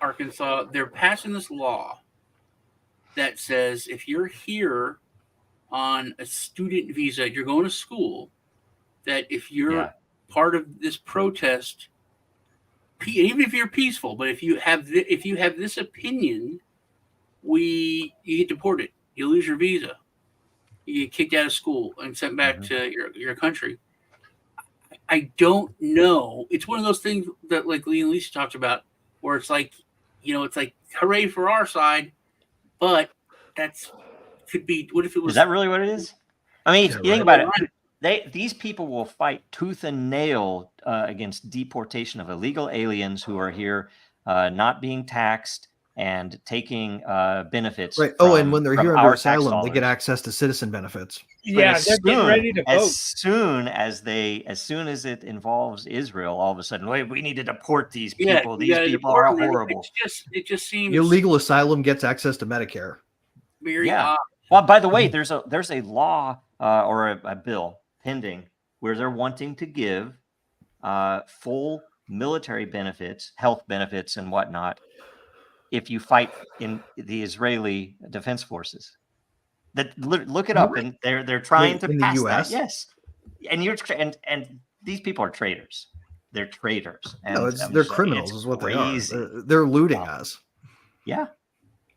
F: Arkansas, they're passing this law that says if you're here on a student visa, you're going to school, that if you're part of this protest, even if you're peaceful, but if you have this opinion, you get deported. You lose your visa. You get kicked out of school and sent back to your country. I don't know. It's one of those things that, like Lee and Lisa talked about, where it's like, it's like hooray for our side, but could be. What if it was?
B: Is that really what it is? I mean, you think about it. These people will fight tooth and nail against deportation of illegal aliens who are here, not being taxed and taking benefits.
C: Right. And when they're here under asylum, they get access to citizen benefits.
D: Yeah, they're getting ready to vote.
B: As soon as it involves Israel, all of a sudden, wait, we need to deport these people. These people are horrible.
F: It just seems
C: illegal asylum gets access to Medicare.
B: Yeah. Well, by the way, there's a law or a bill pending where they're wanting to give full military benefits, health benefits, and whatnot if you fight in the Israeli Defense Forces. Look it up, and they're trying to pass the US? That. Yes, and these people are traitors. They're traitors. And
C: they're criminals, is what they are. They're looting us.
B: Yeah,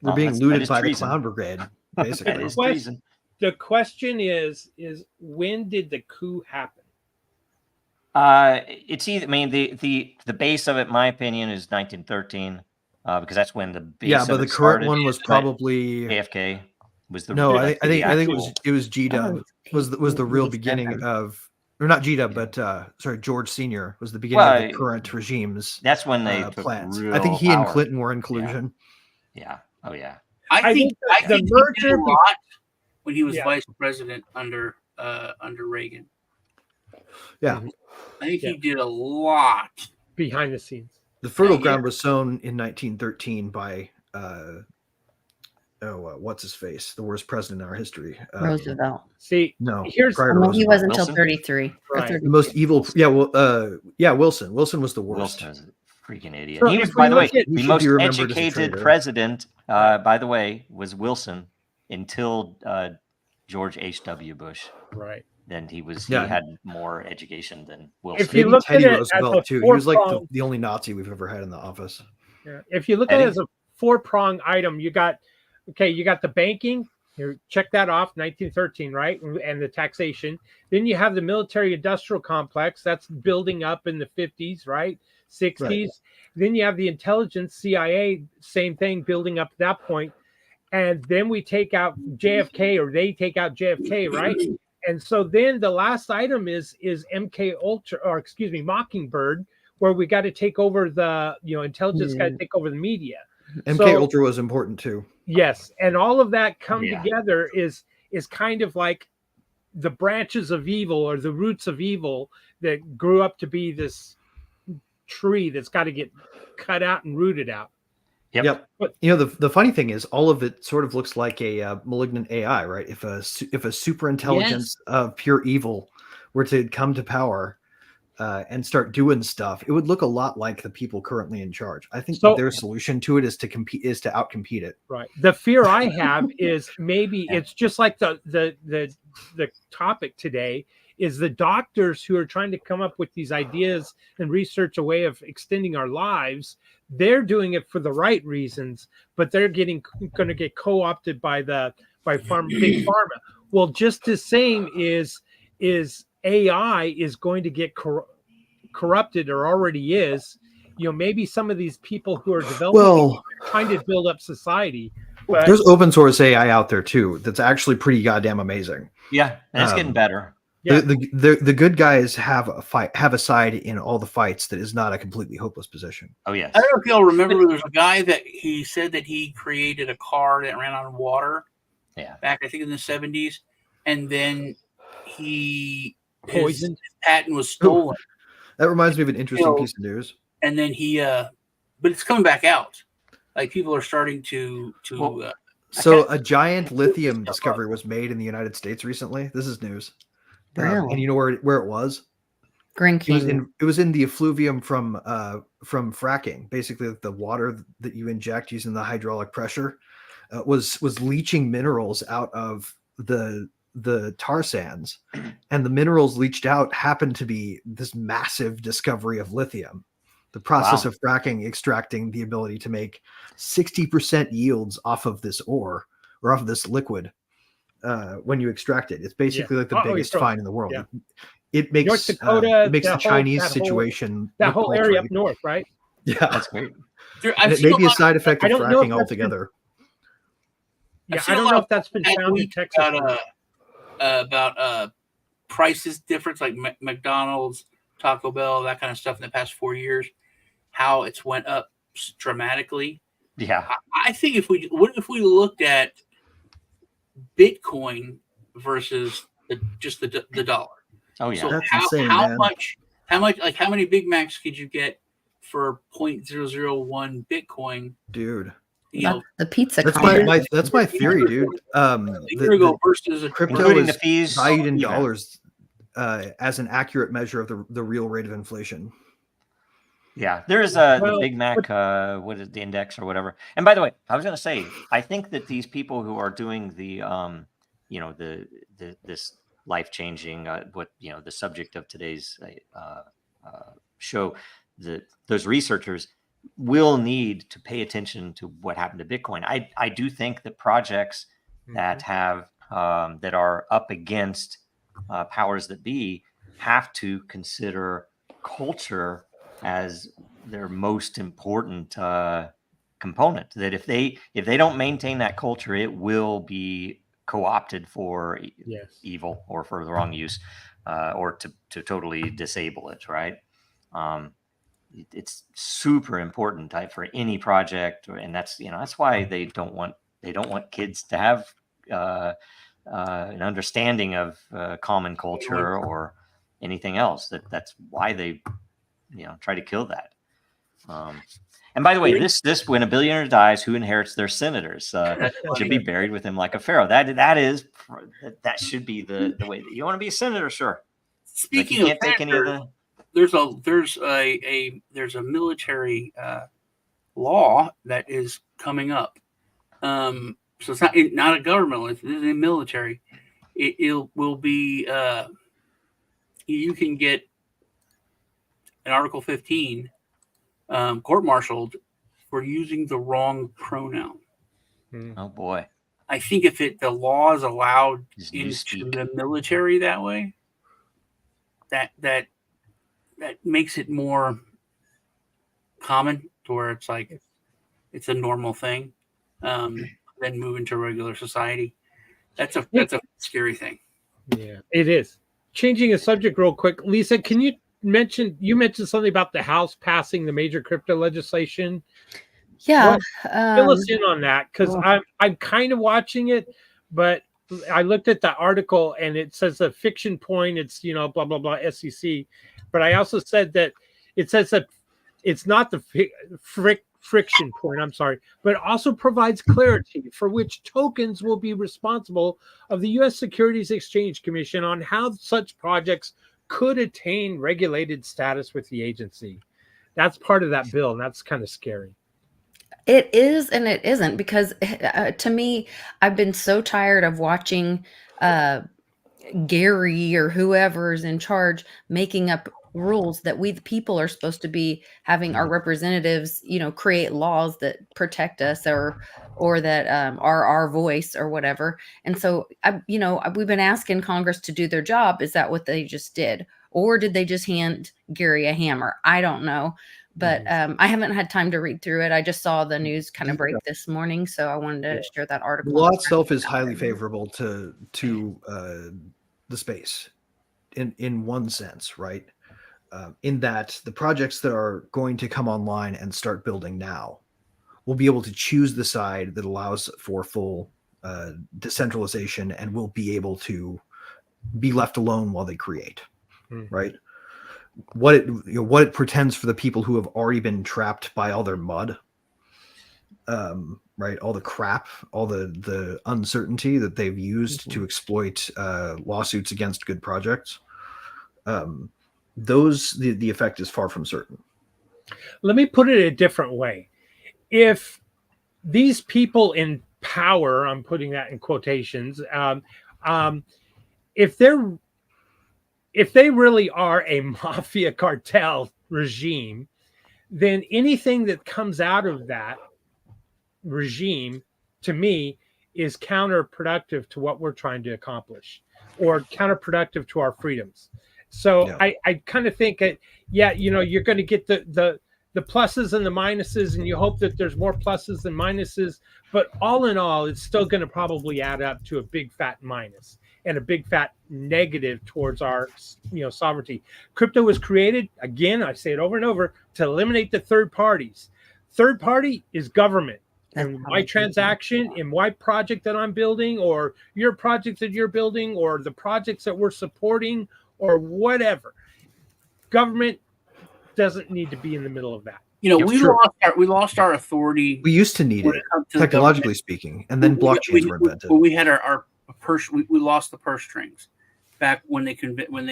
C: we're being looted by the Clown Brigade, basically.
B: That is treason.
D: The question is when did the coup happen?
B: It's either. I mean, the base of it, in my opinion, is 1913, because that's when the base.
C: Yeah, but the correct one was probably
B: AFK. Was the
C: I think it was G-Dub was the real beginning of, or not G-Dub, but George Senior was the beginning of the current regime's.
B: That's when they
C: plans. I think he and Clinton were in collusion.
B: Yeah. Oh yeah.
F: I think the merger he did a lot when he was vice president under Reagan.
C: Yeah.
F: I think he did a lot
D: behind the scenes.
C: The fertile ground was sown in 1913 by what's his face? The worst president in our history.
E: Roosevelt.
D: See,
C: no,
E: he was until 33.
C: Right. The most evil. Yeah, Wilson. Wilson was the worst.
B: Wilson was a freaking idiot. He was, by the way, the most educated president. By the way, was Wilson until George H.W. Bush.
D: Right.
B: Then he had more education than Wilson.
D: If you look at it as a
C: too, he was like the only Nazi we've ever had in the office.
D: Yeah. If you look at it as a 4-prong item, you got the banking, Here, check that off, 1913, right? And the taxation. Then you have the military-industrial complex that's building up in the 50s, right? 60s. Right. Then you have the intelligence, CIA, same thing, building up at that point. And then we take out JFK, or they take out JFK, right? And so then the last item is MK Ultra, or excuse me, Mockingbird, where we got to take over the, intelligence got to take over the media.
C: MK Ultra was important too.
D: Yes, and all of that come together is kind of like the branches of evil, or the roots of evil that grew up to be this tree that's got to get cut out and rooted out.
C: Yep. But the funny thing is, all of it sort of looks like a malignant AI, right? If a super intelligence of pure evil were to come to power and start doing stuff, it would look a lot like the people currently in charge. I think their solution to it is to outcompete it.
D: Right. The fear I have is maybe it's just like the topic today is the doctors who are trying to come up with these ideas and research a way of extending our lives. They're doing it for the right reasons, but they're going to get co-opted by big pharma. Well, just the same is AI is going to get corrupted, or already is. Maybe some of these people who are developing trying to build up society. But
C: there's open source AI out there too that's actually pretty goddamn amazing.
B: Yeah, and it's getting better.
D: Yeah.
C: The good guys have a side in all the fights that is not a completely hopeless position.
B: Oh yes.
F: I don't know if y'all remember, there's a guy that he said that he created a car that ran on water.
B: Yeah.
F: Back I think in the 70s, and then his patent was stolen.
C: That reminds me of an interesting piece of news.
F: And then but it's coming back out. Like people are starting to.
C: So a giant lithium discovery was made in the United States recently. This is news.
E: Really?
C: And you know where it was?
E: Grand Canyon.
C: It was in the effluvium from fracking. Basically, the water that you inject using the hydraulic pressure was leaching minerals out of the tar sands, and the minerals leached out happened to be this massive discovery of lithium. The process of fracking extracting the ability to make 60% yields off of this ore, or off of this liquid. When you extract it, it's basically like the biggest find in the world.
D: Yeah.
C: It makes
D: North Dakota,
C: it makes the Chinese situation
D: that whole area up north, right?
C: Yeah,
B: that's great.
C: It may be a side effect of fracking altogether.
D: Yeah, I don't know if that's been found in Texas.
F: About prices difference, like McDonald's, Taco Bell, that kind of stuff in the past 4 years, how it's went up dramatically.
B: Yeah,
F: I think if we looked at Bitcoin versus just the dollar.
B: Oh yeah,
F: so
C: that's
F: insane,
C: man.
F: How much, like how many Big Macs could you get for 0.001 Bitcoin,
C: dude?
E: The pizza.
C: That's my theory, dude.
F: Versus
C: crypto is valued in dollars as an accurate measure of the real rate of inflation.
B: Yeah, there is the Big Mac, what is the index or whatever. And by the way, I was going to say, I think that these people who are doing the this life changing, the subject of today's show, those researchers will need to pay attention to what happened to Bitcoin. I do think that projects that have that are up against powers that be have to consider culture as their most important component. That if they don't maintain that culture, it will be co-opted for evil or for the wrong use, or to totally disable it. Right. It's super important for any project, and that's why they don't want kids to have an understanding of common culture or anything else. That's why they try to kill that. And by the way, this when a billionaire dies, who inherits their senators should be buried with him like a pharaoh. That should be the way that you want to be a senator. Sure.
F: Speaking of senator, there's a military law that is coming up. So it's not a governmental; it's a military. It will be. You can get an Article 15 court-martialed for using the wrong pronoun.
B: Oh boy!
F: I think if the law is allowed
B: Is you
F: into
B: speak.
F: the military that way, that makes it more common to where it's like it's a normal thing, then move into regular society. That's a scary thing.
D: Yeah, it is. Changing a subject real quick, Lisa, can you mentioned something about the House passing the major crypto legislation?
E: Yeah.
D: Fill us in on that, because I'm kind of watching it, but I looked at the article and it says a fiction point. It's blah blah blah SEC, but I also said that it says that it's not the friction point. I'm sorry, but it also provides clarity for which tokens will be responsible of the U.S. Securities Exchange Commission on how such projects could attain regulated status with the agency. That's part of that bill, and that's kind of scary.
E: It is and it isn't, because to me, I've been so tired of watching Gary or whoever's in charge making up rules that we the people are supposed to be having our representatives, create laws that protect us or that are our voice or whatever. And so, we've been asking Congress to do their job. Is that what they just did? Or did they just hand Gary a hammer? I don't know. But I haven't had time to read through it. I just saw the news kind of break this morning, so I wanted to share that
C: The
E: article.
C: law itself is highly favorable to the space in one sense, right? In that the projects that are going to come online and start building now will be able to choose the side that allows for full decentralization and will be able to be left alone while they create, right? What it pretends for the people who have already been trapped by all their mud, right? All the crap, all the uncertainty that they've used to exploit lawsuits against good projects. The effect is far from certain.
D: Let me put it a different way. If these people in power, I'm putting that in quotations, if they really are a mafia cartel regime, then anything that comes out of that regime, to me, is counterproductive to what we're trying to accomplish, or counterproductive to our freedoms. So I kind of think that, you're going to get the pluses and the minuses, and you hope that there's more pluses than minuses. But all in all, it's still going to probably add up to a big fat minus and a big fat negative towards our sovereignty. Crypto was created, again, I say it over and over, to eliminate the third parties. Third party is government. And my transaction in my project that I'm building, or your project that you're building, or the projects that we're supporting, or whatever, government doesn't need to be in the middle of that.
F: We lost our authority.
C: We used to need it, technologically speaking, and then blockchains were invented.
F: When we had our purse, we lost the purse strings back when they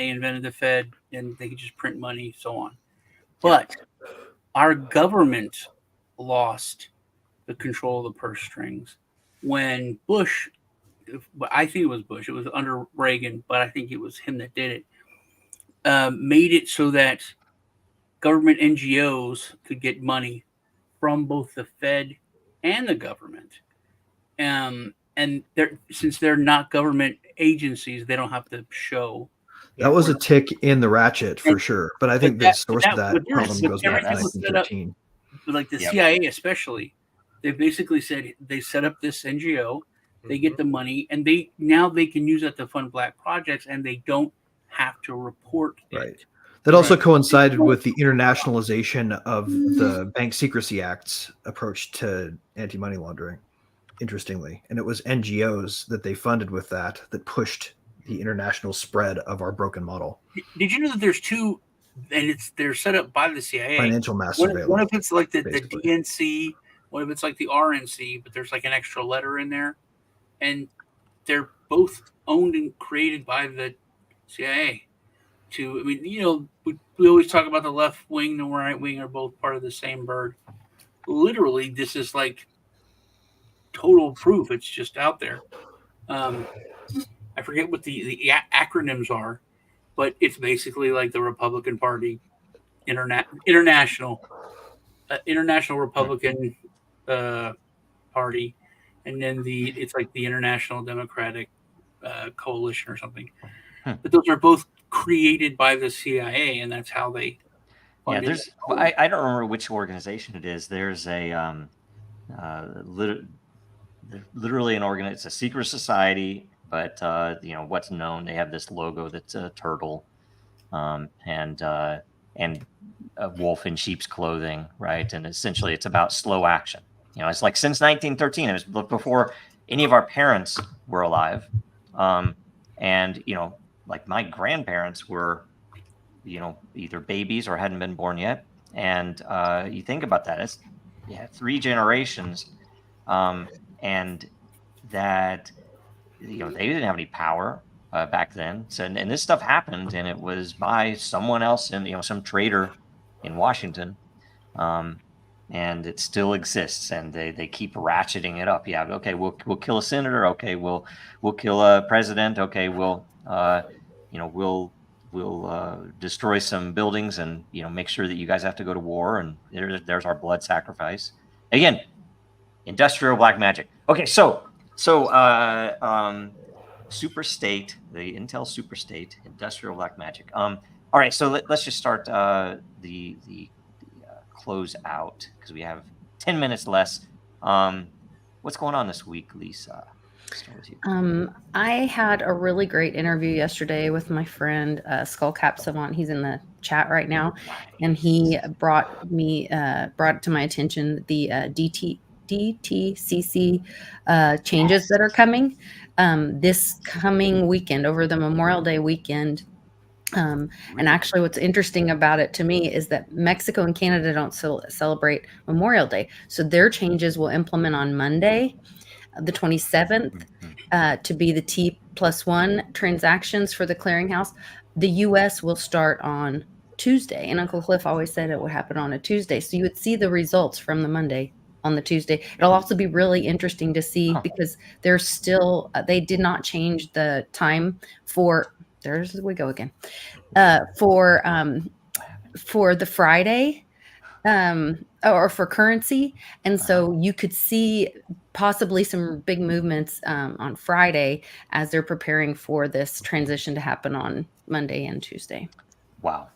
F: invented the Fed and they could just print money, so on. But our government lost the control of the purse strings when Bush, I think it was Bush, it was under Reagan, but I think it was him that did it, made it so that government NGOs could get money from both the Fed and the government. And since they're not government agencies, they don't have to show.
C: That was a tick in the ratchet for sure. But I think the source of that problem goes back to 1913.
F: Like the CIA especially, they basically said they set up this NGO, they get the money, and they can use that to fund black projects, and they don't have to report it.
C: That also coincided with the internationalization of the Bank Secrecy Act's approach to anti-money laundering, interestingly. And it was NGOs that they funded with that pushed the international spread of our broken model.
F: Did you know that there's two, and they're set up by the CIA?
C: Financial mass surveillance.
F: One of it's like the DNC, one of it's like the RNC, but there's like an extra letter in there. And they're both owned and created by the CIA. We always talk about the left wing and the right wing are both part of the same bird. Literally, this is like total proof. It's just out there. I forget what the acronyms are, but it's basically like the Republican Party, International Republican Party, and then it's like the International Democratic Coalition or something.
B: Hmm.
F: But those are both created by the CIA, and that's how they.
B: Yeah,
F: funded
B: there's.
F: it.
B: Well, I don't remember which organization it is. There's a literally an it's a secret society, but what's known. They have this logo that's a turtle, and a wolf in sheep's clothing, right? And essentially, it's about slow action. It's like since 1913. It was before any of our parents were alive, and like my grandparents were, either babies or hadn't been born yet. And you think about that, it's 3 generations, and that they didn't have any power back then. So, and this stuff happened, and it was by someone else, and some traitor in Washington, and it still exists, and they keep ratcheting it up. Yeah, okay, we'll kill a senator. Okay, we'll kill a president. Okay, we'll destroy some buildings, and make sure that you guys have to go to war, and there's our blood sacrifice. Again, industrial black magic. Okay, so super state, the Intel super state, industrial black magic. All right, so let's just start the close out, because we have 10 minutes less. What's going on this week, Lisa? Start with you.
E: I had a really great interview yesterday with my friend Skullcap Savant. He's in the chat right now, and he brought to my attention the DTCC changes that are coming this coming weekend, over the Memorial Day weekend. And actually, what's interesting about it to me is that Mexico and Canada don't celebrate Memorial Day, so their changes will implement on Monday, the 27th, to be the T+1 transactions for the clearinghouse. The U.S. will start on Tuesday, and Uncle Cliff always said it would happen on a Tuesday, so you would see the results from the Monday on the Tuesday. It'll also be really interesting to see, because they're still they did not change the time for. There's we go again for the Friday. Or for currency. And so you could see possibly some big movements on Friday as they're preparing for this transition to happen on Monday and Tuesday.
B: Wow.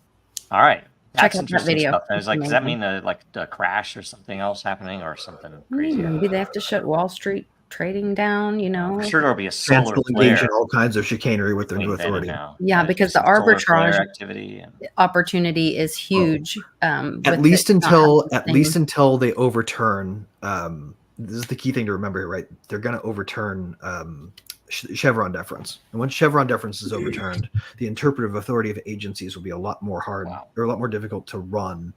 B: All right.
E: Check
B: That's
E: out that
B: interesting
E: video.
B: stuff. I was
E: It's
B: like, does that
E: amazing.
B: mean like a crash or something else happening, or something crazy?
E: Maybe they have to shut Wall Street trading down,
B: I'm sure there'll be a solar
C: Chancellor
B: flare
C: engage in all kinds of chicanery with their new
B: between then and
C: authority.
B: now.
E: Yeah, because the
B: just solar flare
E: arbitrage
B: activity.
E: opportunity is huge.
C: At least until they overturn. This is the key thing to remember, right? They're going to overturn Chevron deference, and once Chevron deference is overturned, the interpretive authority of agencies will be a lot more or a lot more difficult to run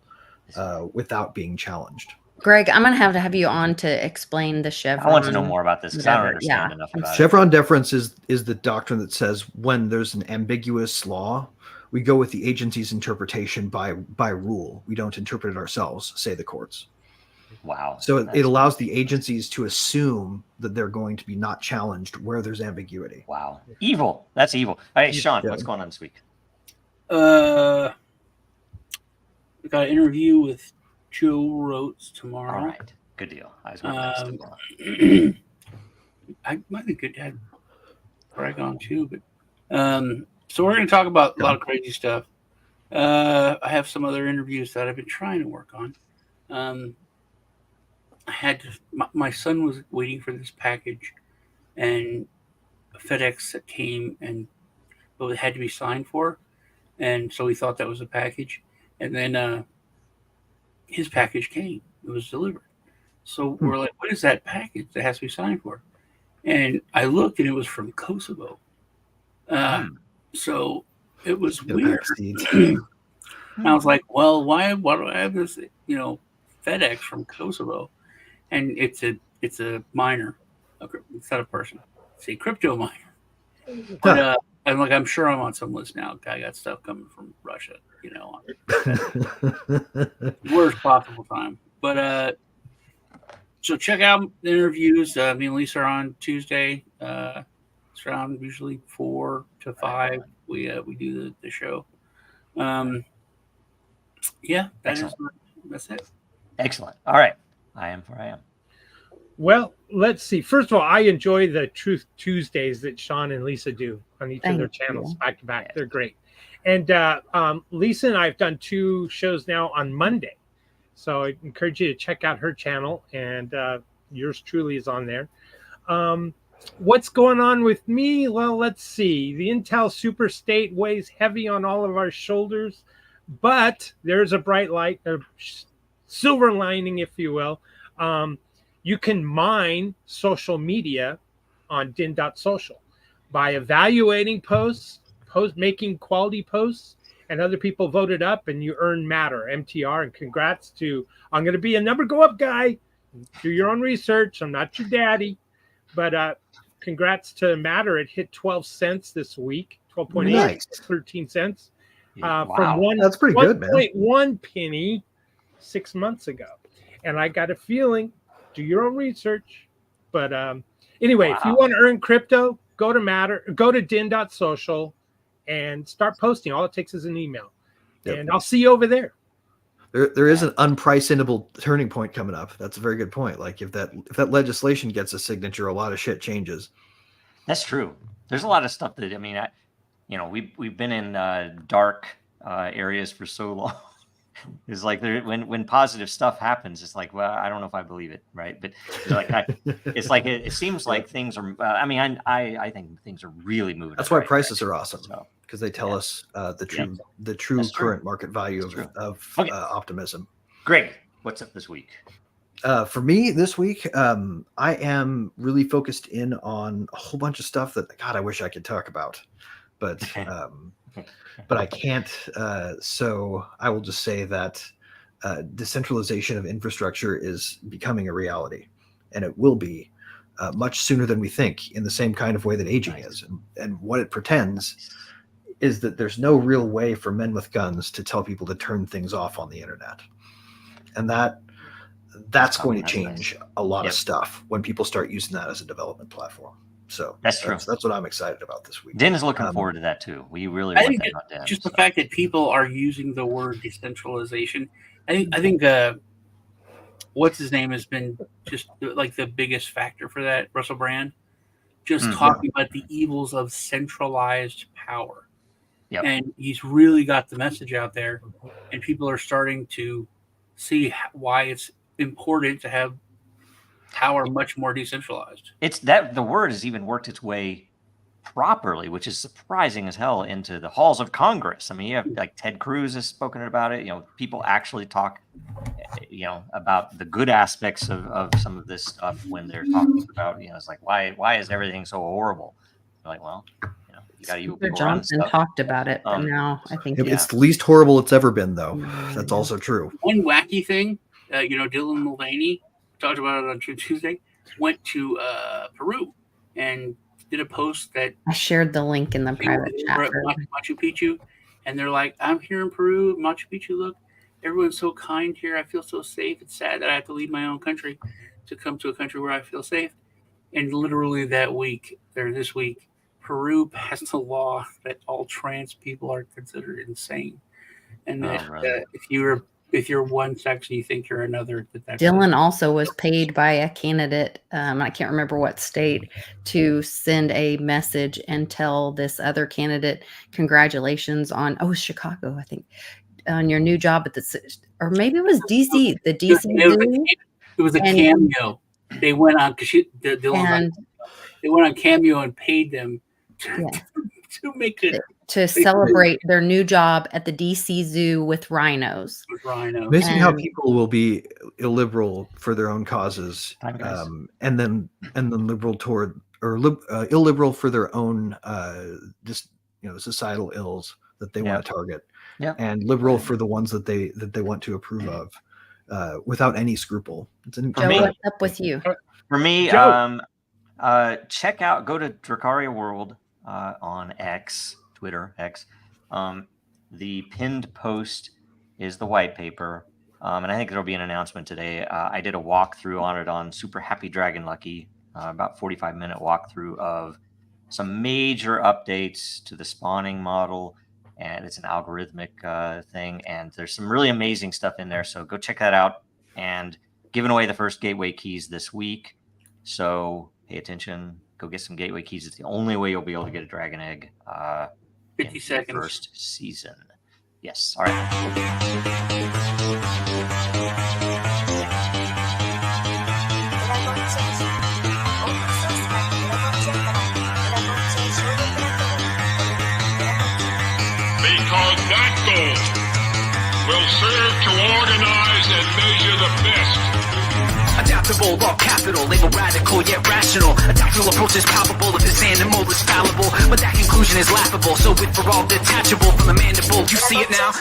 C: without being challenged.
E: Greg, I'm going to have you on to explain the Chevron.
B: I want to know more about this, because I don't understand enough about
C: Chevron deference is the doctrine that says when there's an ambiguous law, we go with the agency's interpretation by rule. We don't interpret it ourselves, say the courts.
B: Wow.
C: So it allows the agencies to assume that they're going to be not challenged where there's ambiguity.
B: Wow. Evil. That's evil. All right, Sean, what's going on this week?
F: We got an interview with Joe Rotes tomorrow.
B: All right. Good deal. I
F: might be good to have Greg on too, but so we're going to talk about a lot of crazy stuff. I have some other interviews that I've been trying to work on. I had to, my son was waiting for this package, and FedEx that came, and it had to be signed for, and so we thought that was a package, and then his package came. It was delivered. So we're like, what is that package that has to be signed for? And I looked, and it was from Kosovo. So it was weird. And I was like, well, why do I have this, FedEx from Kosovo? And it's a miner. It's not a person. It's a crypto miner. But I'm sure I'm on some list now. I got stuff coming from Russia, worst possible time. But so check out the interviews. Me and Lisa are on Tuesday. It's around usually 4 to 5. We do the show. That's it.
B: Excellent. All right. I am for I am.
D: Well, let's see. First of all, I enjoy the Truth Tuesdays that Sean and Lisa do on each of their
E: Thank
D: channels
E: you.
D: back to back. They're great. And Lisa and I have done 2 shows now on Monday. So I encourage you to check out her channel, and yours truly is on there. What's going on with me? Well, let's see. The Intel Super State weighs heavy on all of our shoulders, but there's a bright light, a silver lining, if you will. You can mine social media on din.social by evaluating posts, making quality posts, and other people voted up, and you earn matter, MTR. And congrats to, I'm going to be a number go up guy. Do your own research. I'm not your daddy, but congrats to matter. It hit 12 cents this week, 12.8,
C: Nice.
D: 13 cents
B: Wow.
D: from
C: That's pretty good, man.
D: 1.1 penny 6 months ago. And I got a feeling, do your own research. But anyway, if you want to earn crypto, go to Matter, go to din.social and start posting. All it takes is an email.
C: Yep.
D: And I'll see you over there.
C: There is an unpriceable turning point coming up. That's a very good point. Like if that legislation gets a signature, a lot of shit changes.
B: That's true. There's a lot of stuff that, I mean, we've been in dark areas for so long. It's like when positive stuff happens, it's like, well, I don't know if I believe it, right? But it's like it seems like things are. I think things are really moving.
C: That's why prices are awesome, because they tell us the true
B: That's true.
C: current market value of
B: Okay.
C: optimism.
B: Greg, what's up this week?
C: For me this week, I am really focused in on a whole bunch of stuff that, God, I wish I could talk about, but I can't. So I will just say that decentralization of infrastructure is becoming a reality, and it will be much sooner than we think, in the same kind of way that aging is. And what it pretends is that there's no real way for men with guns to tell people to turn things off on the internet. And that's going to change a lot of stuff when people start using that as a development platform. So
B: that's true.
C: That's what I'm excited about this week.
B: Den is looking forward to that too. We really
F: I
B: want
F: think
B: that on Den.
F: just the fact that people are using the word decentralization. I think what's his name has been just like the biggest factor for that. Russell Brand, just talking about the evils of centralized power.
B: Yep.
F: And he's really got the message out there, and people are starting to see why it's important to have power much more decentralized.
B: It's that the word has even worked its way properly, which is surprising as hell, into the halls of Congress. I mean, you have like Ted Cruz has spoken about it. People actually talk, about the good aspects of some of this stuff when they're talking about, it's like, why is everything so horrible? You're like, well, you got to.
E: Johnson talked about it, but now I think
C: it's the least horrible it's ever been, though. That's also true.
F: One wacky thing, Dylan Mulvaney talked about it on Tuesday. Went to Peru and did a post that
E: I shared the link in the private chat.
F: Machu Picchu, and they're like, "I'm here in Peru, Machu Picchu. Look, everyone's so kind here. I feel so safe. It's sad that I have to leave my own country to come to a country where I feel safe." And literally this week, Peru passed a law that all trans people are considered insane, and that if you're one sex and you think you're another,
E: Dylan also was paid by a candidate, I can't remember what state, to send a message and tell this other candidate, congratulations on Chicago, I think, on your new job at or maybe it was DC, the DC Zoo.
F: It was a cameo. They went on they went on Cameo and paid them to make it
E: to celebrate their new job at the DC Zoo with rhinos.
C: Amazing how people will be illiberal for their own causes, and then liberal toward illiberal for their own societal ills that they want to target, and liberal for the ones that they want to approve of, without any scruple.
E: Joe, what's up with you?
B: For me, check out, go to Dracaria World on Twitter X. The pinned post is the white paper, and I think there'll be an announcement today. I did a walkthrough on it on Super Happy Dragon Lucky, about 45-minute walkthrough of some major updates to the spawning model, and it's an algorithmic thing, and there's some really amazing stuff in there. So go check that out. And giving away the first gateway keys this week. So pay attention. Go get some gateway keys. It's the only way you'll be able to get a dragon egg.
F: 50
B: in
F: seconds.
B: The first season. Yes. All right.
L: Because that goal will serve to organize and measure the best.
M: Adaptable, all capital, label radical yet rational. Adaptable approach is palpable if this animal is fallible. But that conclusion is laughable, so with for all detachable from the mandible, you see it now?